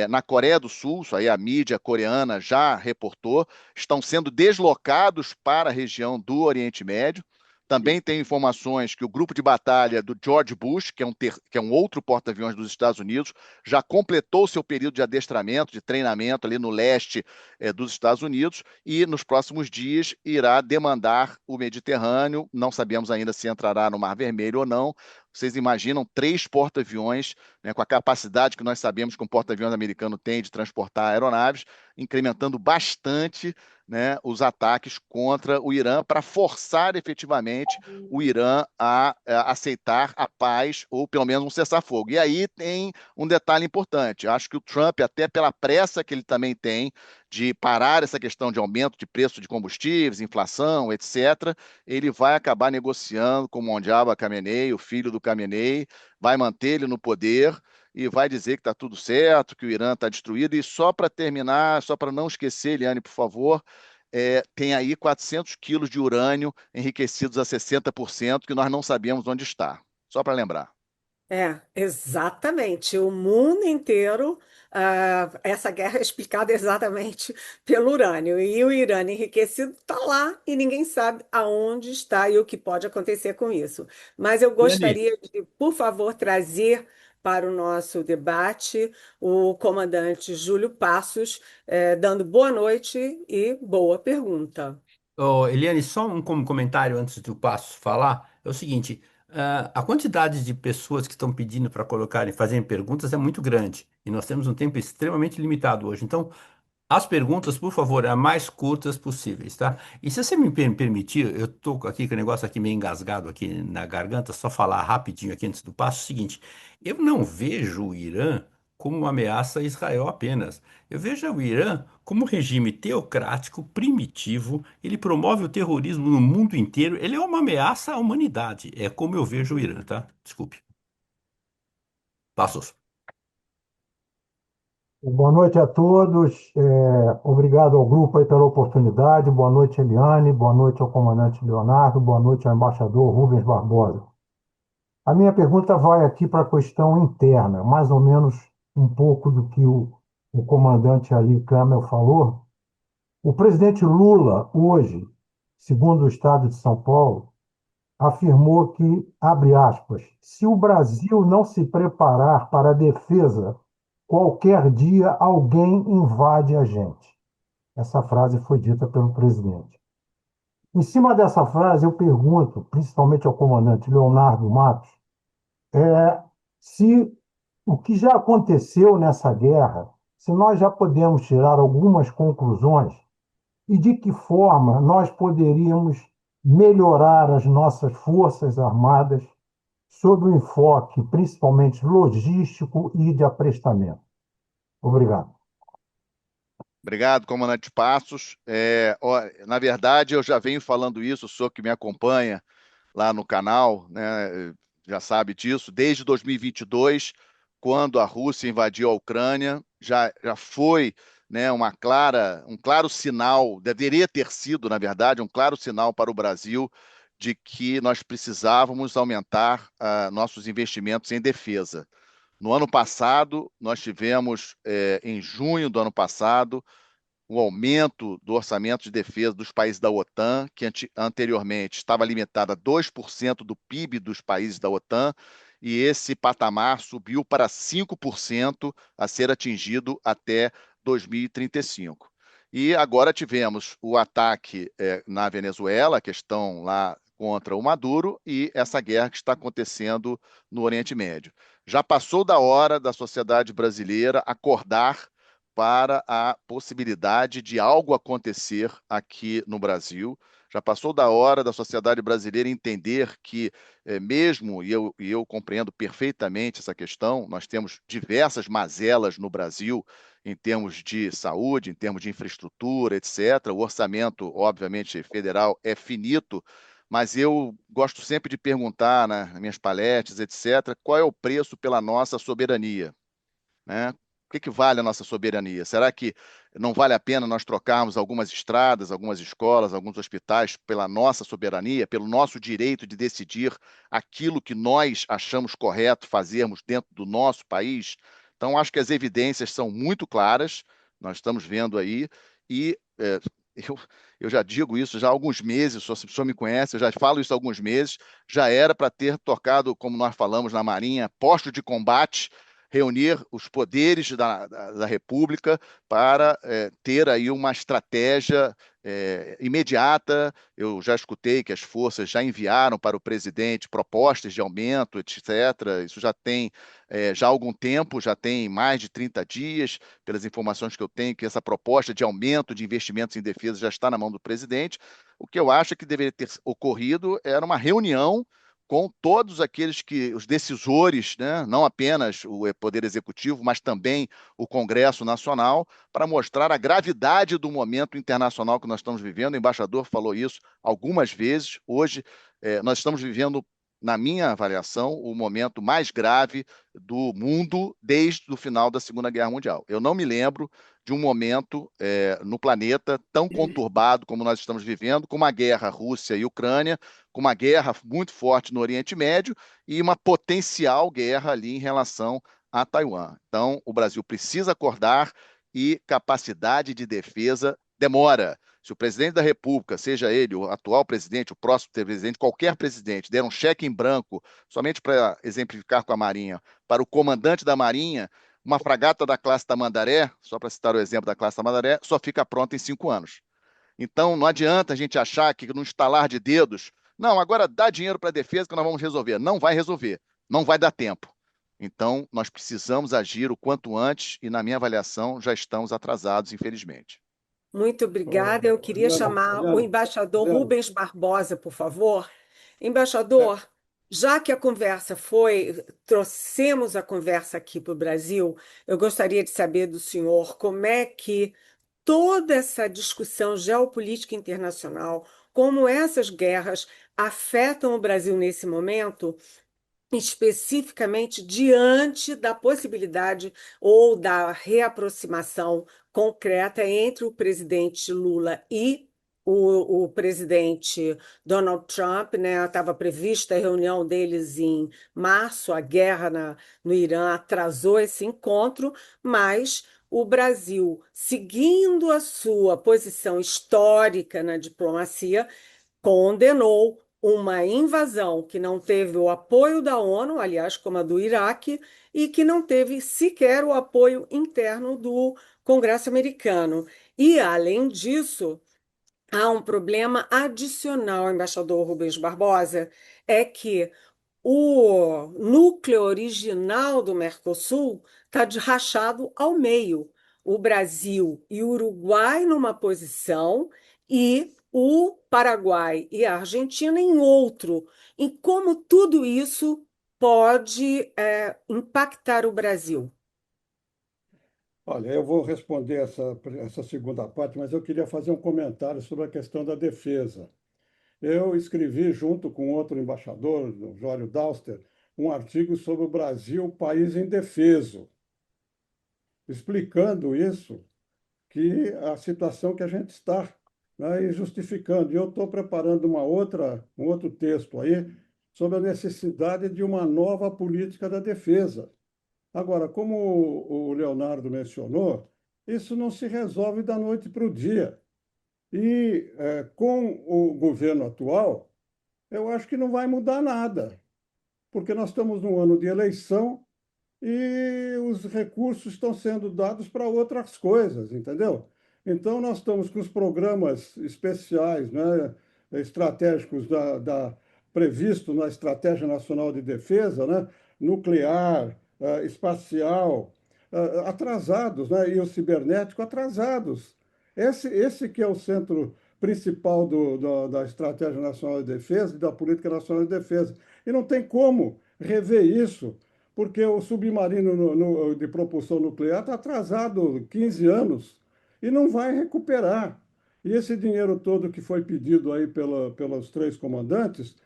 na Coreia do Sul, isso aí a mídia coreana já reportou, estão sendo deslocados para a região do Oriente Médio. Também tem informações que o grupo de batalha do George Bush, que é um outro porta-aviões dos Estados Unidos, já completou seu período de adestramento, de treinamento ali no leste dos Estados Unidos e nos próximos dias irá demandar o Mediterrâneo. Não sabemos ainda se entrará no Mar Vermelho ou não. Vocês imaginam 3 porta-aviões, né, com a capacidade que nós sabemos que um porta-aviões americano tem de transportar aeronaves, incrementando bastante, né, os ataques contra o Irã para forçar efetivamente o Irã a aceitar a paz ou pelo menos um cessar-fogo. E aí tem um detalhe importante. Acho que o Trump, até pela pressa que ele também tem de parar essa questão de aumento de preço de combustíveis, inflação, etc., ele vai acabar negociando com o Mojtaba Khamenei, o filho do Khamenei, vai manter ele no poder e vai dizer que está tudo certo, que o Irã está destruído. E só para terminar, só para não esquecer, Eliane, por favor, tem aí 400 quilos de urânio enriquecidos a 60%, que nós não sabemos onde está. Só para lembrar. Exatamente. O mundo inteiro, essa guerra é explicada exatamente pelo urânio. E o urânio enriquecido está lá e ninguém sabe aonde está e o que pode acontecer com isso. Mas eu Eliane, gostaria de, por favor, trazer para o nosso debate o comandante Júlio Passos, dando boa noite e boa pergunta. Eliane, só um comentário antes do Passo falar, é o seguinte, a quantidade de pessoas que estão pedindo para colocarem, fazerem perguntas é muito grande, e nós temos um tempo extremamente limitado hoje, então as perguntas, por favor, as mais curtas possíveis, tá? E se você me permitir, eu tô aqui com o negócio aqui meio engasgado aqui na garganta, só falar rapidinho aqui antes do passo, é o seguinte, eu não vejo o Irã como uma ameaça a Israel apenas. Eu vejo o Irã como um regime teocrático, primitivo, ele promove o terrorismo no mundo inteiro, ele é uma ameaça à humanidade. É como eu vejo o Irã, tá? Desculpe. Passos. Boa noite a todos. Obrigado ao grupo aí pela oportunidade. Boa noite, Eliane. Boa noite ao comandante Leonardo. Boa noite ao embaixador Rubens Barbosa. A minha pergunta vai aqui para a questão interna, mais ou menos um pouco do que o comandante Ali Kamel falou. O presidente Lula, hoje, segundo o Estado de São Paulo, afirmou que, abre aspas, se o Brasil não se preparar para a defesa, qualquer dia alguém invade a gente. Essa frase foi dita pelo presidente. Em cima dessa frase, eu pergunto, principalmente ao comandante Leonardo Matos, se o que já aconteceu nessa guerra, se nós já podemos tirar algumas conclusões e de que forma nós poderíamos melhorar as nossas forças armadas sob o enfoque principalmente logístico e de aprestamento. Obrigado. Obrigado, comandante Passos. Na verdade, eu já venho falando isso, o senhor que me acompanha lá no canal, né, já sabe disso, desde 2022, quando a Rússia invadiu a Ucrânia, já foi, né, um claro sinal, deveria ter sido, na verdade, um claro sinal para o Brasil de que nós precisávamos aumentar nossos investimentos em defesa. No ano passado, nós tivemos, em junho do ano passado, o aumento do orçamento de defesa dos países da OTAN, que anteriormente estava limitado a 2% do PIB dos países da OTAN, e esse patamar subiu para 5% a ser atingido até 2035. E agora tivemos o ataque na Venezuela, a questão lá contra o Maduro, e essa guerra que está acontecendo no Oriente Médio. Já passou da hora da sociedade brasileira acordar para a possibilidade de algo acontecer aqui no Brasil. Já passou da hora da sociedade brasileira entender que, mesmo, e eu compreendo perfeitamente essa questão, nós temos diversas mazelas no Brasil em termos de saúde, em termos de infraestrutura, etc. O orçamento, obviamente, federal é finito, mas eu gosto sempre de perguntar, né, nas minhas palestras, etc., qual é o preço pela nossa soberania, né? O que vale a nossa soberania? Será que não vale a pena nós trocarmos algumas estradas, algumas escolas, alguns hospitais pela nossa soberania, pelo nosso direito de decidir aquilo que nós achamos correto fazermos dentro do nosso país? Então, acho que as evidências são muito claras, nós estamos vendo aí, e eu, eu já digo isso já há alguns meses, o senhor me conhece, eu já falo isso há alguns meses, já era para ter tocado, como nós falamos na Marinha, posto de combate, reunir os poderes da República para ter aí uma estratégia imediata. Eu já escutei que as forças já enviaram para o presidente propostas de aumento, etc. Isso já tem já há algum tempo, já tem mais de 30 dias, pelas informações que eu tenho, que essa proposta de aumento de investimentos em defesa já está na mão do presidente. O que eu acho que deveria ter ocorrido era uma reunião com todos aqueles os decisores, né, não apenas o Poder Executivo, mas também o Congresso Nacional, para mostrar a gravidade do momento internacional que nós estamos vivendo. O embaixador falou isso algumas vezes. Hoje, nós estamos vivendo, na minha avaliação, o momento mais grave do mundo desde o final da Segunda Guerra Mundial. Eu não me lembro de um momento no planeta tão conturbado como nós estamos vivendo, com uma guerra Rússia e Ucrânia, com uma guerra muito forte no Oriente Médio e uma potencial guerra ali em relação a Taiwan. Então, o Brasil precisa acordar e capacidade de defesa demora. Se o presidente da República, seja ele o atual presidente, o próximo presidente, qualquer presidente, der um cheque em branco, somente para exemplificar com a Marinha, para o comandante da Marinha, uma fragata da classe Tamandaré, só para citar o exemplo da classe Tamandaré, só fica pronta em 5 anos. Então, não adianta a gente achar que no estalar de dedos, não, agora dá dinheiro para a defesa que nós vamos resolver. Não vai resolver, não vai dar tempo. Então, nós precisamos agir o quanto antes e, na minha avaliação, já estamos atrasados, infelizmente. Muito obrigada. Eu queria chamar o embaixador Eliane, Rubens Barbosa, por favor. Embaixador, já que a conversa trouxemos a conversa aqui para o Brasil, eu gostaria de saber do senhor como é que toda essa discussão geopolítica internacional, como essas guerras afetam o Brasil nesse momento, especificamente diante da possibilidade ou da reaproximação concreta entre o presidente Lula e o presidente Donald Trump, né? Estava prevista a reunião deles em março, a guerra no Irã atrasou esse encontro, mas o Brasil, seguindo a sua posição histórica na diplomacia, condenou uma invasão que não teve o apoio da ONU, aliás, como a do Iraque, e que não teve sequer o apoio interno do Congresso americano. E, além disso, há um problema adicional, embaixador Rubens Barbosa, é que o núcleo original do Mercosul está rachado ao meio. O Brasil e o Uruguai numa posição e o Paraguai e a Argentina em outro. E como tudo isso pode impactar o Brasil? olha, eu vou responder essa segunda parte, mas eu queria fazer um comentário sobre a questão da defesa. Eu escrevi, junto com outro embaixador, o Jório Dauster, um artigo sobre o Brasil, país indefeso, explicando isso, que a situação que a gente está, né, e justificando. E eu estou preparando um outro texto aí sobre a necessidade de uma nova política da defesa. Agora, como o Leonardo mencionou, isso não se resolve da noite para o dia. E com o governo atual, eu acho que não vai mudar nada, porque nós estamos num ano de eleição e os recursos estão sendo dados para outras coisas, entendeu? Então, nós estamos com os programas especiais, né, estratégicos previsto na Estratégia Nacional de Defesa, né, nuclear, espacial, atrasados, né, e o cibernético atrasados. Esse que é o centro principal da Estratégia Nacional de Defesa e da Política Nacional de Defesa. E não tem como rever isso porque o submarino de propulsão nuclear está atrasado 15 anos e não vai recuperar. E esse dinheiro todo que foi pedido aí pelos três comandantes,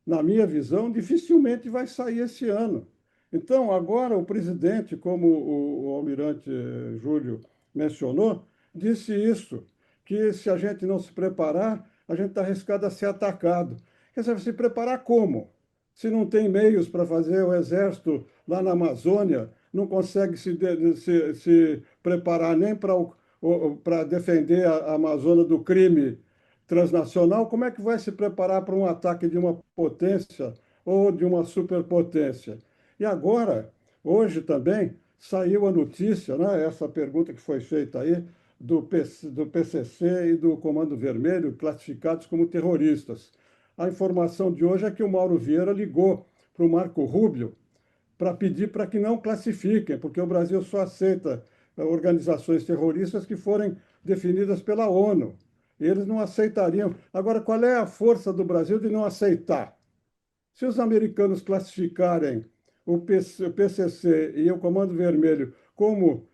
na minha visão, dificilmente vai sair esse ano. Então, agora o presidente, como o almirante Júlio mencionou, disse isso, que se a gente não se preparar, a gente está arriscado a ser atacado. Quer dizer, se preparar como? Se não tem meios para fazer o exército lá na Amazônia, não consegue se preparar nem para o para defender a Amazônia do crime transnacional, como é que vai se preparar para um ataque de uma potência ou de uma superpotência? E agora, hoje também, saiu a notícia, né, essa pergunta que foi feita aí, do PCC e do Comando Vermelho, classificados como terroristas. A informação de hoje é que o Mauro Vieira ligou para o Marco Rubio para pedir para que não classifiquem, porque o Brasil só aceita organizações terroristas que forem definidas pela ONU. Eles não aceitariam. Agora, qual é a força do Brasil de não aceitar? Se os americanos classificarem o PCC e o Comando Vermelho como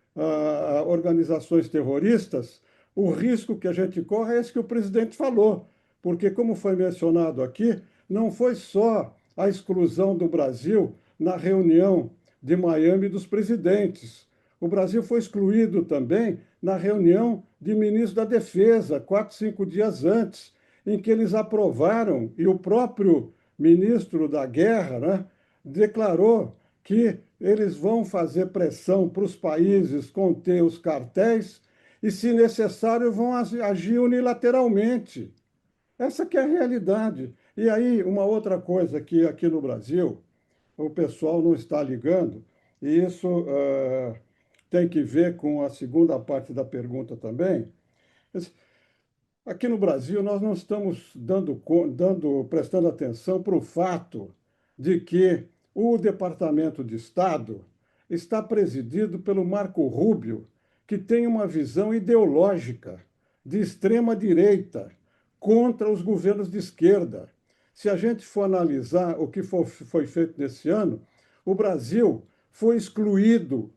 organizações terroristas, o risco que a gente corre é esse que o presidente falou, porque, como foi mencionado aqui, não foi só a exclusão do Brasil na reunião de Miami dos presidentes. O Brasil foi excluído também na reunião de ministros da Defesa, 4, 5 dias antes, em que eles aprovaram, e o próprio ministro da Guerra, né, declarou que eles vão fazer pressão para os países conter os cartéis e, se necessário, vão agir unilateralmente. Essa que é a realidade. E aí, uma outra coisa que aqui no Brasil o pessoal não está ligando, e isso tem que ver com a segunda parte da pergunta também. Aqui no Brasil, nós não estamos prestando atenção para o fato de que o Departamento de Estado está presidido pelo Marco Rubio, que tem uma visão ideológica de extrema direita contra os governos de esquerda. Se a gente for analisar o que foi feito nesse ano, o Brasil foi excluído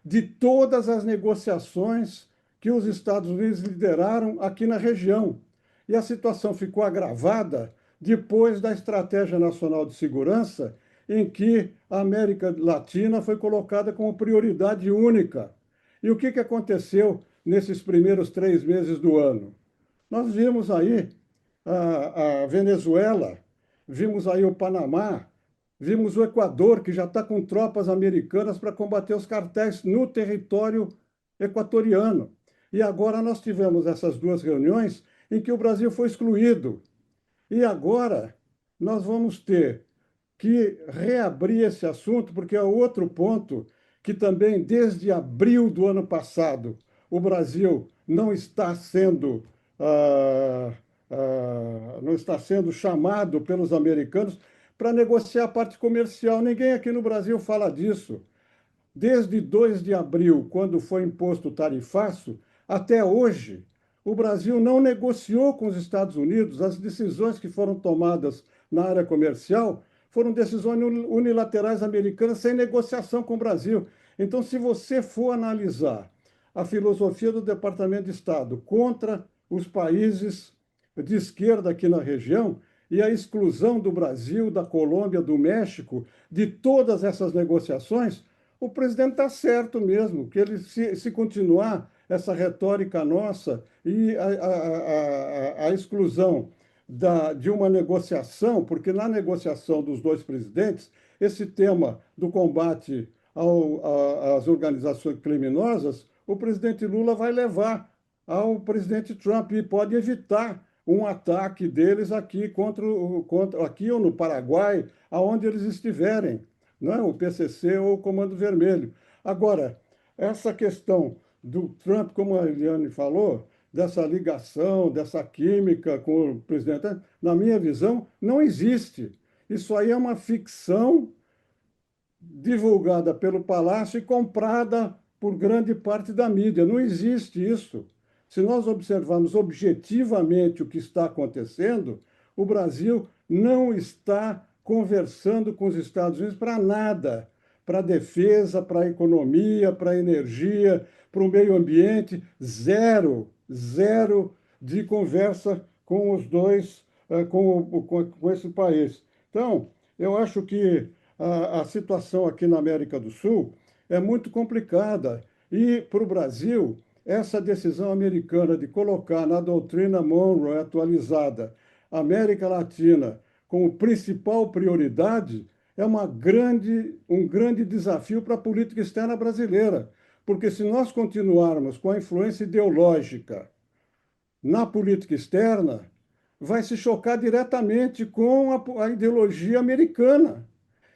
de todas as negociações que os Estados Unidos lideraram aqui na região. E a situação ficou agravada depois da Estratégia Nacional de Segurança, em que a América Latina foi colocada como prioridade única. E o que aconteceu nesses primeiros 3 meses do ano? Nós vimos aí a Venezuela, vimos aí o Panamá, vimos o Equador, que já está com tropas americanas para combater os cartéis no território equatoriano. E agora nós tivemos essas 2 reuniões em que o Brasil foi excluído. E agora nós vamos ter que reabrir esse assunto, porque é outro ponto que também, desde abril do ano passado, o Brasil não está sendo chamado pelos americanos para negociar a parte comercial. Ninguém aqui no Brasil fala disso. Desde 2 de abril, quando foi imposto o tarifaço, até hoje, o Brasil não negociou com os Estados Unidos. As decisões que foram tomadas na área comercial foram decisões unilaterais americanas sem negociação com o Brasil. Então, se você for analisar a filosofia do Departamento de Estado contra os países de esquerda aqui na região e a exclusão do Brasil, da Colômbia, do México, de todas essas negociações, o presidente está certo mesmo, que ele, se continuar essa retórica nossa e a exclusão de uma negociação, porque na negociação dos 2 presidentes, esse tema do combate às organizações criminosas, o presidente Lula vai levar ao presidente Trump e pode evitar um ataque deles aqui aqui ou no Paraguai, aonde eles estiverem, não é? O PCC ou o Comando Vermelho. Agora, essa questão do Trump, como a Eliane falou, dessa ligação, dessa química com o presidente, na minha visão, não existe. Isso aí é uma ficção divulgada pelo Palácio e comprada por grande parte da mídia. Não existe isso. Se nós observarmos objetivamente o que está acontecendo, o Brasil não está conversando com os Estados Unidos para nada, para a defesa, para a economia, para a energia, para o meio ambiente, zero de conversa com os dois, com esse país. Então, eu acho que a situação aqui na América do Sul é muito complicada. E, para o Brasil, essa decisão americana de colocar na doutrina Monroe atualizada a América Latina como principal prioridade é um grande desafio para a política externa brasileira, porque se nós continuarmos com a influência ideológica na política externa, vai se chocar diretamente com a ideologia americana.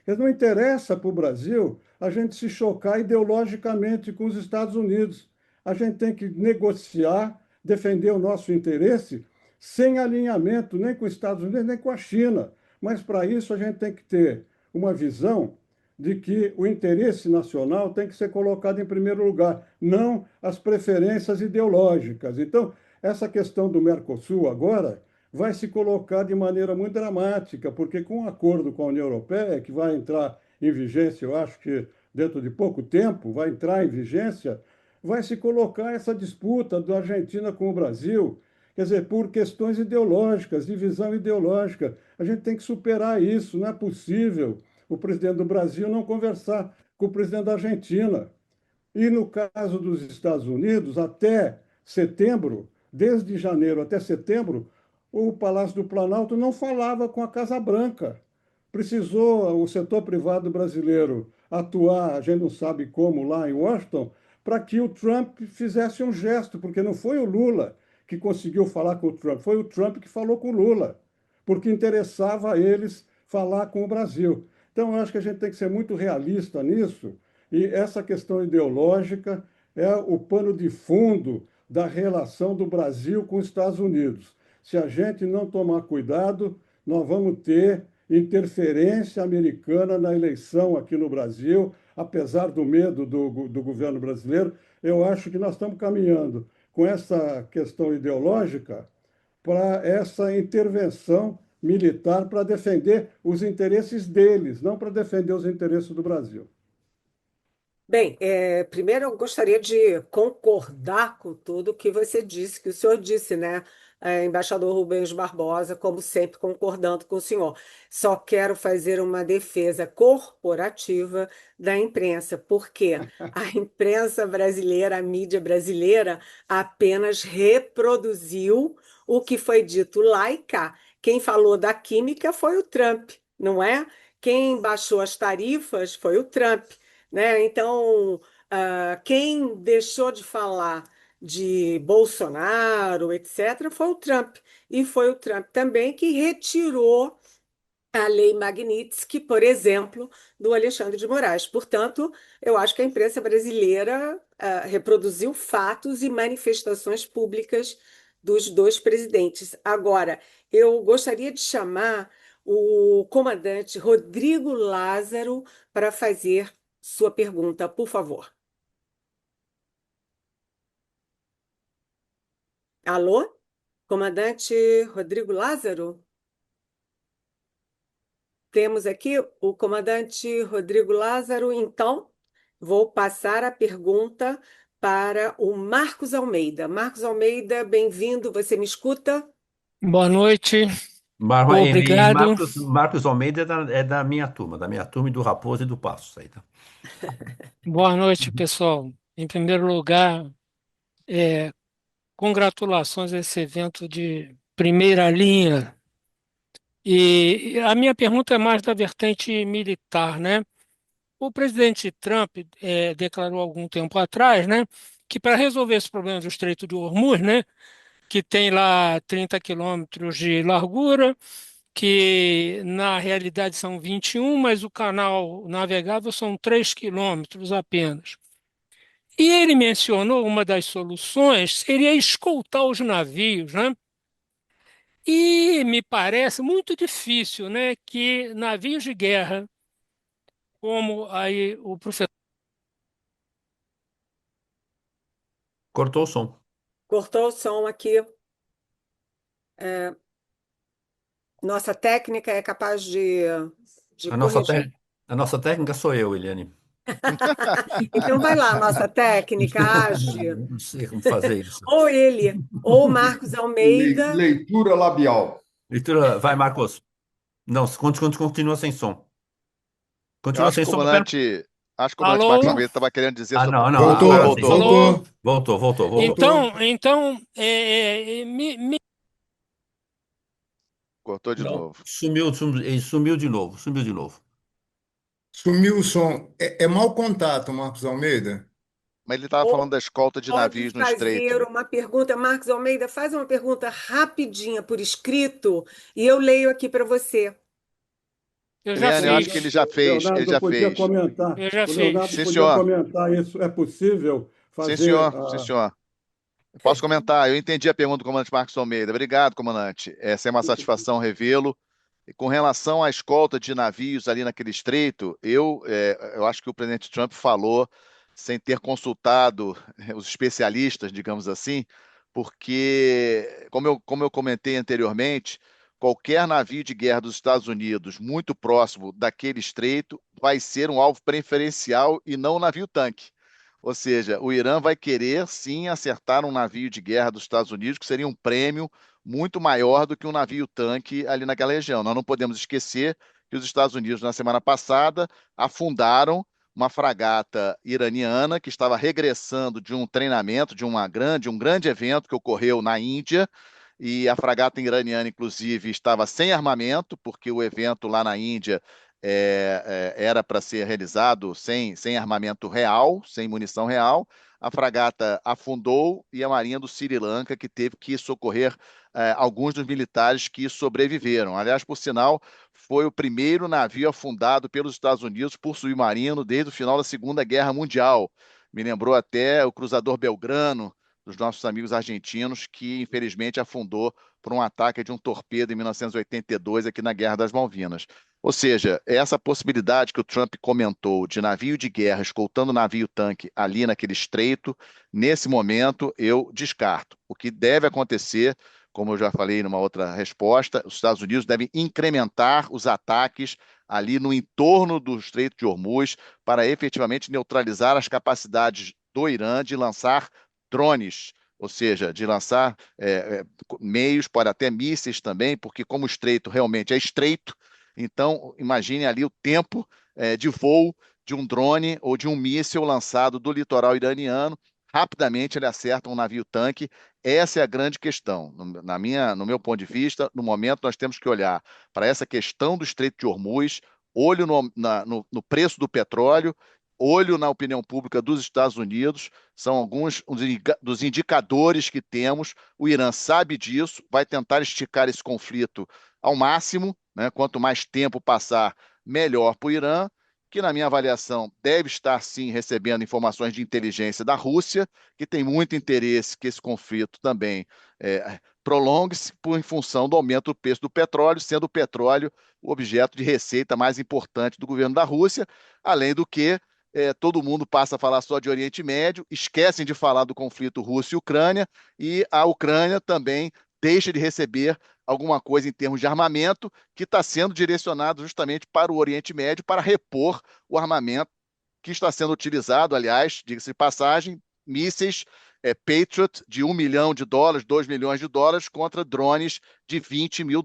Não interessa para o Brasil a gente se chocar ideologicamente com os Estados Unidos. A gente tem que negociar, defender o nosso interesse, sem alinhamento nem com os Estados Unidos, nem com a China. Mas, para isso, a gente tem que ter uma visão de que o interesse nacional tem que ser colocado em primeiro lugar, não as preferências ideológicas. Então, essa questão do Mercosul agora vai se colocar de maneira muito dramática, porque com o acordo com a União Europeia, que vai entrar em vigência, eu acho que dentro de pouco tempo vai entrar em vigência, vai se colocar essa disputa da Argentina com o Brasil, quer dizer, por questões ideológicas, divisão ideológica. A gente tem que superar isso, não é possível o presidente do Brasil não conversar com o presidente da Argentina. E no caso dos Estados Unidos, até setembro, desde janeiro até setembro, o Palácio do Planalto não falava com a Casa Branca. Precisou o setor privado brasileiro atuar, a gente não sabe como, lá em Washington, para que o Trump fizesse um gesto, porque não foi o Lula que conseguiu falar com o Trump, foi o Trump que falou com o Lula, porque interessava a eles falar com o Brasil. Então, eu acho que a gente tem que ser muito realista nisso, e essa questão ideológica é o pano de fundo da relação do Brasil com os Estados Unidos. Se a gente não tomar cuidado, nós vamos ter interferência americana na eleição aqui no Brasil, apesar do medo do governo brasileiro. Eu acho que nós estamos caminhando com essa questão ideológica para essa intervenção militar para defender os interesses deles, não para defender os interesses do Brasil. Bem, primeiro eu gostaria de concordar com tudo que você disse, que o senhor disse, né, embaixador Rubens Barbosa, como sempre concordando com o senhor. Só quero fazer uma defesa corporativa da imprensa, porque a imprensa brasileira, a mídia brasileira, apenas reproduziu o que foi dito lá e cá. Quem falou da química foi o Trump, não é? Quem baixou as tarifas foi o Trump, né? Então, quem deixou de falar de Bolsonaro, etc., foi o Trump. E foi o Trump também que retirou a lei Magnitsky, por exemplo, do Alexandre de Moraes. Portanto, eu acho que a imprensa brasileira reproduziu fatos e manifestações públicas dos dois presidentes. Agora, eu gostaria de chamar o comandante Rodrigo Lázaro para fazer sua pergunta, por favor. Alô? Comandante Rodrigo Lázaro? Temos aqui o comandante Rodrigo Lázaro, então vou passar a pergunta para o Marcos Almeida. Marcos Almeida, bem-vindo, você me escuta? Boa noite, E obrigado. Marcos Almeida é da minha turma e do Raposo e do Passos aí, tá? Boa noite, pessoal. Em primeiro lugar, congratulações a esse evento de primeira linha. E a minha pergunta é mais da vertente militar, né? O presidente Trump declarou algum tempo atrás, né, que para resolver esse problema do Estreito de Hormuz, né, que tem lá 30 quilômetros de largura, que na realidade são 21, mas o canal navegável são 3 quilômetros apenas. E ele mencionou uma das soluções seria escoltar os navios, né? E me parece muito difícil, né, que navios de guerra, como aí o professor. Cortou o som. Cortou o som aqui. Nossa técnica é capaz de A nossa, corrigir. té- a nossa técnica sou eu, Eliane. Então vai lá, nossa técnica, age. Não sei como fazer isso. Ou ele, ou o Marcos Almeida. Leitura labial. Leitura, vai, Marcos. Não, continua sem som. Eu Continua acho que sem o som. comandante Marcos Alô? Almeida estava querendo dizer Ah, sobre. não, não. Voltou, Agora sim. voltou. Voltou. Então, Cortou de Não, novo. sumiu de novo, sumiu de novo. Sumiu o som. É mau contato, Marcos Almeida? Mas ele estava falando Ou da escolta de pode navios no fazer estreito. uma pergunta, Marcos Almeida, faz uma pergunta rapidinha por escrito e eu leio aqui para você. Eu já Eliane, eu acho que fiz, ele já O fez, ele Leonardo já podia fez. comentar. eu já O Leonardo fiz. Sim, podia senhor. comentar isso. É possível Sim, fazer senhor. Sim, senhor. Posso comentar? Eu entendi a pergunta do comandante Marcos Almeida. Obrigado, comandante. Essa é uma satisfação revê-lo. E com relação à escolta de navios ali naquele estreito, eu acho que o presidente Trump falou sem ter consultado os especialistas, digamos assim, porque, como eu comentei anteriormente, qualquer navio de guerra dos Estados Unidos muito próximo daquele estreito vai ser um alvo preferencial e não um navio-tanque. Ou seja, o Irã vai querer sim acertar um navio de guerra dos Estados Unidos, que seria um prêmio muito maior do que um navio-tanque ali naquela região. Nós não podemos esquecer que os Estados Unidos, na semana passada, afundaram uma fragata iraniana que estava regressando de um treinamento, um grande evento que ocorreu na Índia, e a fragata iraniana, inclusive, estava sem armamento, porque o evento lá na Índia era para ser realizado sem armamento real, sem munição real. A fragata afundou e a Marinha do Sri Lanka que teve que socorrer alguns dos militares que sobreviveram. Aliás, por sinal, foi o primeiro navio afundado pelos Estados Unidos por submarino desde o final da Segunda Guerra Mundial. Me lembrou até o cruzador Belgrano, dos nossos amigos argentinos, que infelizmente afundou por um ataque de um torpedo em 1982 aqui na Guerra das Malvinas. Ou seja, essa possibilidade que o Trump comentou de navio de guerra escoltando navio-tanque ali naquele estreito, nesse momento eu descarto. O que deve acontecer, como eu já falei numa outra resposta, os Estados Unidos devem incrementar os ataques ali no entorno do Estreito de Hormuz para efetivamente neutralizar as capacidades do Irã de lançar drones, ou seja, de lançar meios, pode até mísseis também, porque como o estreito realmente é estreito, então imagine ali o tempo de voo de um drone ou de um míssil lançado do litoral iraniano, rapidamente ele acerta um navio-tanque. Essa é a grande questão. No meu ponto de vista, no momento nós temos que olhar para essa questão do Estreito de Hormuz, olho no preço do petróleo, olho na opinião pública dos Estados Unidos, são alguns dos indicadores que temos. O Irã sabe disso, vai tentar esticar esse conflito ao máximo, né? Quanto mais tempo passar, melhor para o Irã, que, na minha avaliação, deve estar sim recebendo informações de inteligência da Rússia, que tem muito interesse que esse conflito também prolongue-se em função do aumento do preço do petróleo, sendo o petróleo o objeto de receita mais importante do governo da Rússia, além do que todo mundo passa a falar só de Oriente Médio, esquecem de falar do conflito Rússia e Ucrânia, e a Ucrânia também deixa de receber alguma coisa em termos de armamento que está sendo direcionado justamente para o Oriente Médio para repor o armamento que está sendo utilizado, aliás, diga-se de passagem, mísseis Patriot de US$ 1 milhão, US$ 2 milhões contra drones de US$ 20 mil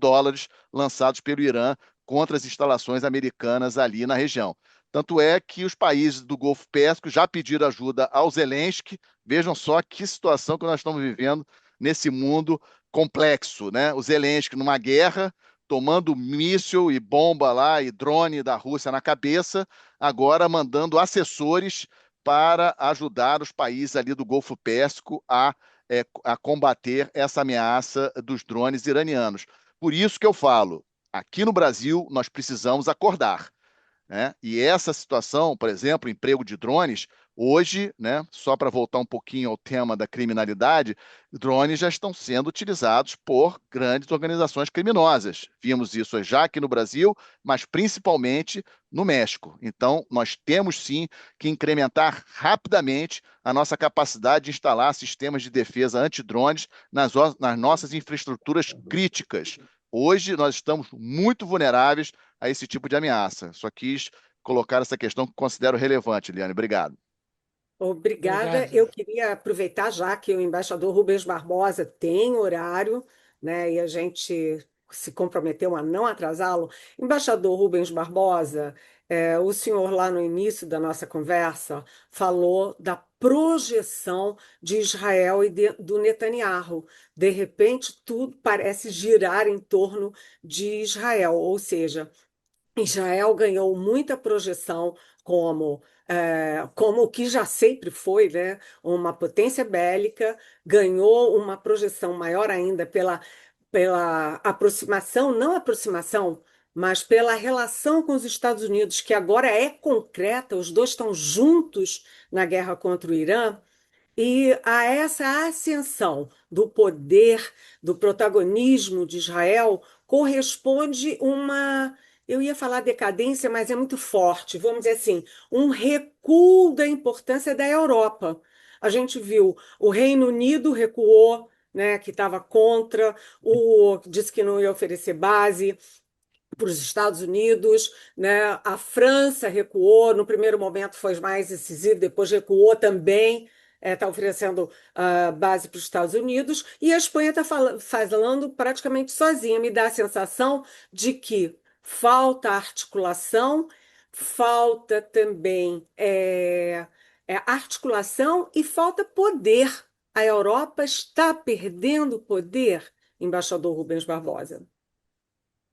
lançados pelo Irã contra as instalações americanas ali na região. Tanto é que os países do Golfo Pérsico já pediram ajuda ao Zelensky. Vejam só que situação que nós estamos vivendo nesse mundo complexo, né? O Zelensky numa guerra, tomando míssil e bomba lá e drone da Rússia na cabeça, agora mandando assessores para ajudar os países ali do Golfo Pérsico a combater essa ameaça dos drones iranianos. Por isso que eu falo, aqui no Brasil nós precisamos acordar, né? E essa situação, por exemplo, emprego de drones, hoje, né, só para voltar um pouquinho ao tema da criminalidade, drones já estão sendo utilizados por grandes organizações criminosas. Vimos isso já aqui no Brasil, mas principalmente no México. Então, nós temos sim que incrementar rapidamente a nossa capacidade de instalar sistemas de defesa antidrones nas nossas infraestruturas críticas. Hoje, nós estamos muito vulneráveis a esse tipo de ameaça. Só quis colocar essa questão que considero relevante, Eliane. Obrigado. Obrigada. Obrigado. Eu queria aproveitar, já que o embaixador Rubens Barbosa tem horário, né, e a gente se comprometeu a não atrasá-lo. Embaixador Rubens Barbosa, o senhor lá no início da nossa conversa falou da projeção de Israel e do Netanyahu. De repente, tudo parece girar em torno de Israel, ou seja, Israel ganhou muita projeção como como o que já sempre foi, né, uma potência bélica, ganhou uma projeção maior ainda pela aproximação, não aproximação, mas pela relação com os Estados Unidos, que agora é concreta, os dois estão juntos na guerra contra o Irã. E a essa ascensão do poder, do protagonismo de Israel, corresponde uma, eu ia falar decadência, mas é muito forte, vamos dizer assim, um recuo da importância da Europa. A gente viu o Reino Unido recuou, né, que estava contra, disse que não ia oferecer base para os Estados Unidos, né? A França recuou, no primeiro momento foi mais decisivo, depois recuou também, está oferecendo base para os Estados Unidos, e a Espanha está falando praticamente sozinha. Me dá a sensação de que falta articulação, falta também articulação e falta poder. A Europa está perdendo poder, embaixador Rubens Barbosa.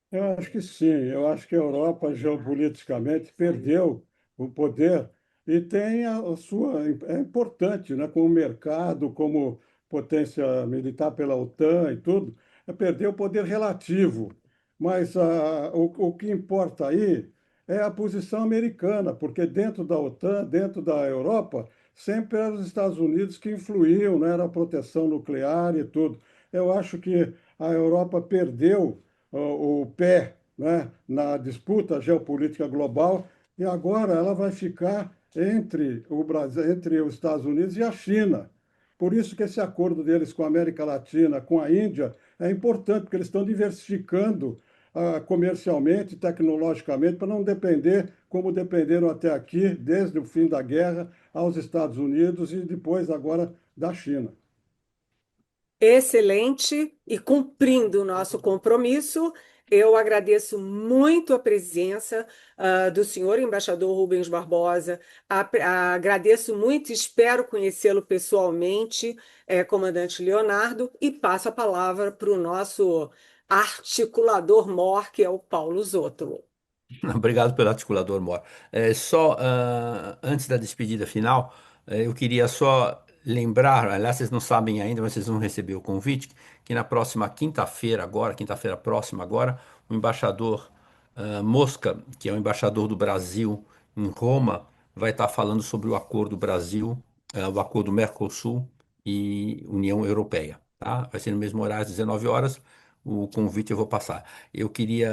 Eu acho que sim. Eu acho que a Europa, geopoliticamente, perdeu o poder e tem a sua. É importante, né? Como mercado, como potência militar pela OTAN e tudo, perdeu o poder relativo. Mas o que importa aí é a posição americana, porque dentro da OTAN, dentro da Europa, sempre eram os Estados Unidos que influíam, né? Era a proteção nuclear e tudo. Eu acho que a Europa perdeu o pé, né, na disputa geopolítica global e agora ela vai ficar entre o Brasil, entre os Estados Unidos e a China. Por isso que esse acordo deles com a América Latina, com a Índia, é importante, porque eles estão diversificando comercialmente, tecnologicamente, para não depender, como dependeram até aqui, desde o fim da guerra, aos Estados Unidos e depois agora da China. Excelente, e cumprindo o nosso compromisso, eu agradeço muito a presença do senhor embaixador Rubens Barbosa. Agradeço muito, espero conhecê-lo pessoalmente, comandante Leonardo, e passo a palavra para o nosso articulador-mor, que é o Paulo Zotto. Obrigado pelo articulador, Mor. Só antes da despedida final, eu queria só lembrar, aliás, vocês não sabem ainda, mas vocês vão receber o convite, que na próxima quinta-feira, agora, quinta-feira próxima agora, o embaixador Mosca, que é o embaixador do Brasil em Roma, vai estar falando sobre o acordo Brasil, o acordo Mercosul e União Europeia. Tá? Vai ser no mesmo horário, às 19 horas. O convite eu vou passar. Eu queria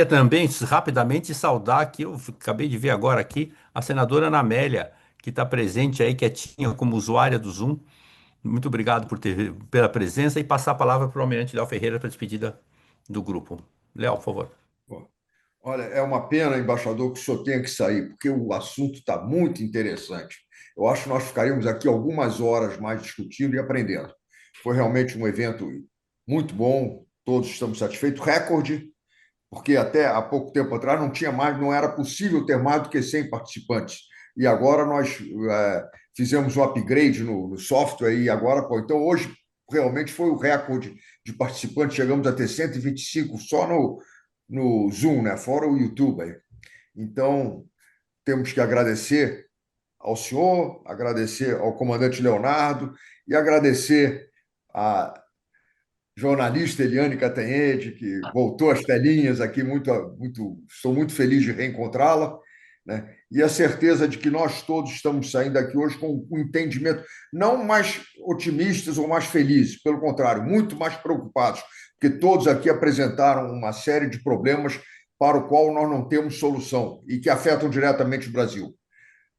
também rapidamente saudar aqui, eu acabei de ver agora aqui, a senadora Ana Amélia, que está presente aí, quietinha como usuária do Zoom. Muito obrigado pela presença e passar a palavra para o Almirante Léo Ferreira para a despedida do grupo. Léo, por favor. Olha, é uma pena, embaixador, que o senhor tenha que sair, porque o assunto está muito interessante. Eu acho que nós ficaríamos aqui algumas horas mais discutindo e aprendendo. Foi realmente um evento muito bom, todos estamos satisfeitos. Recorde, porque até há pouco tempo atrás não tinha mais, não era possível ter mais do que 100 participantes. E agora nós fizemos um upgrade no software e agora, pô, então hoje realmente foi o recorde de participantes, chegamos a ter 125 só no Zoom, né? Fora o YouTube aí. Então, temos que agradecer ao senhor, agradecer ao comandante Leonardo e agradecer à jornalista Eliane Catanhede, que voltou às telinhas aqui, estou muito feliz de reencontrá-la, né? E a certeza de que nós todos estamos saindo daqui hoje com um entendimento não mais otimistas ou mais felizes, pelo contrário, muito mais preocupados, porque todos aqui apresentaram uma série de problemas para o qual nós não temos solução e que afetam diretamente o Brasil.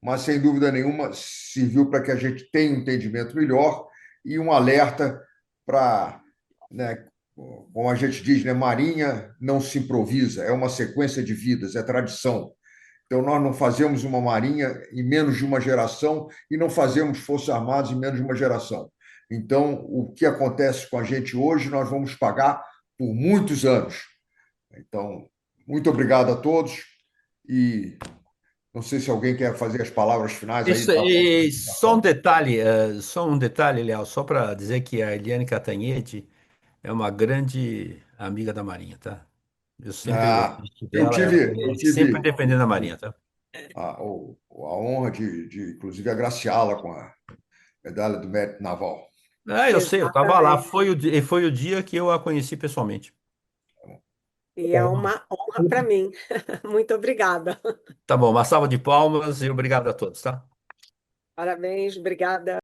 Mas, sem dúvida nenhuma, serviu para que a gente tenha um entendimento melhor e um alerta para, né, como a gente diz, né, Marinha não se improvisa, é uma sequência de vidas, é tradição. Então, nós não fazemos uma marinha em menos de uma geração e não fazemos forças armadas em menos de uma geração. Então, o que acontece com a gente hoje, nós vamos pagar por muitos anos. Então, muito obrigado a todos e não sei se alguém quer fazer as palavras finais aí. Isso, e só um detalhe, Léo, só para dizer que a Eliane Catanhede é uma grande amiga da Marinha, tá? Eu sempre Ah, gostei dela, ela eu sempre tive defendendo a Marinha, tá? a honra de, inclusive, agraciá-la com a medalha do mérito naval. Eu sei, eu estava lá. Exatamente. Foi o dia que eu a conheci pessoalmente. E é uma honra para mim. Muito obrigada. Tá bom, uma salva de palmas e obrigado a todos, tá? Parabéns, obrigada.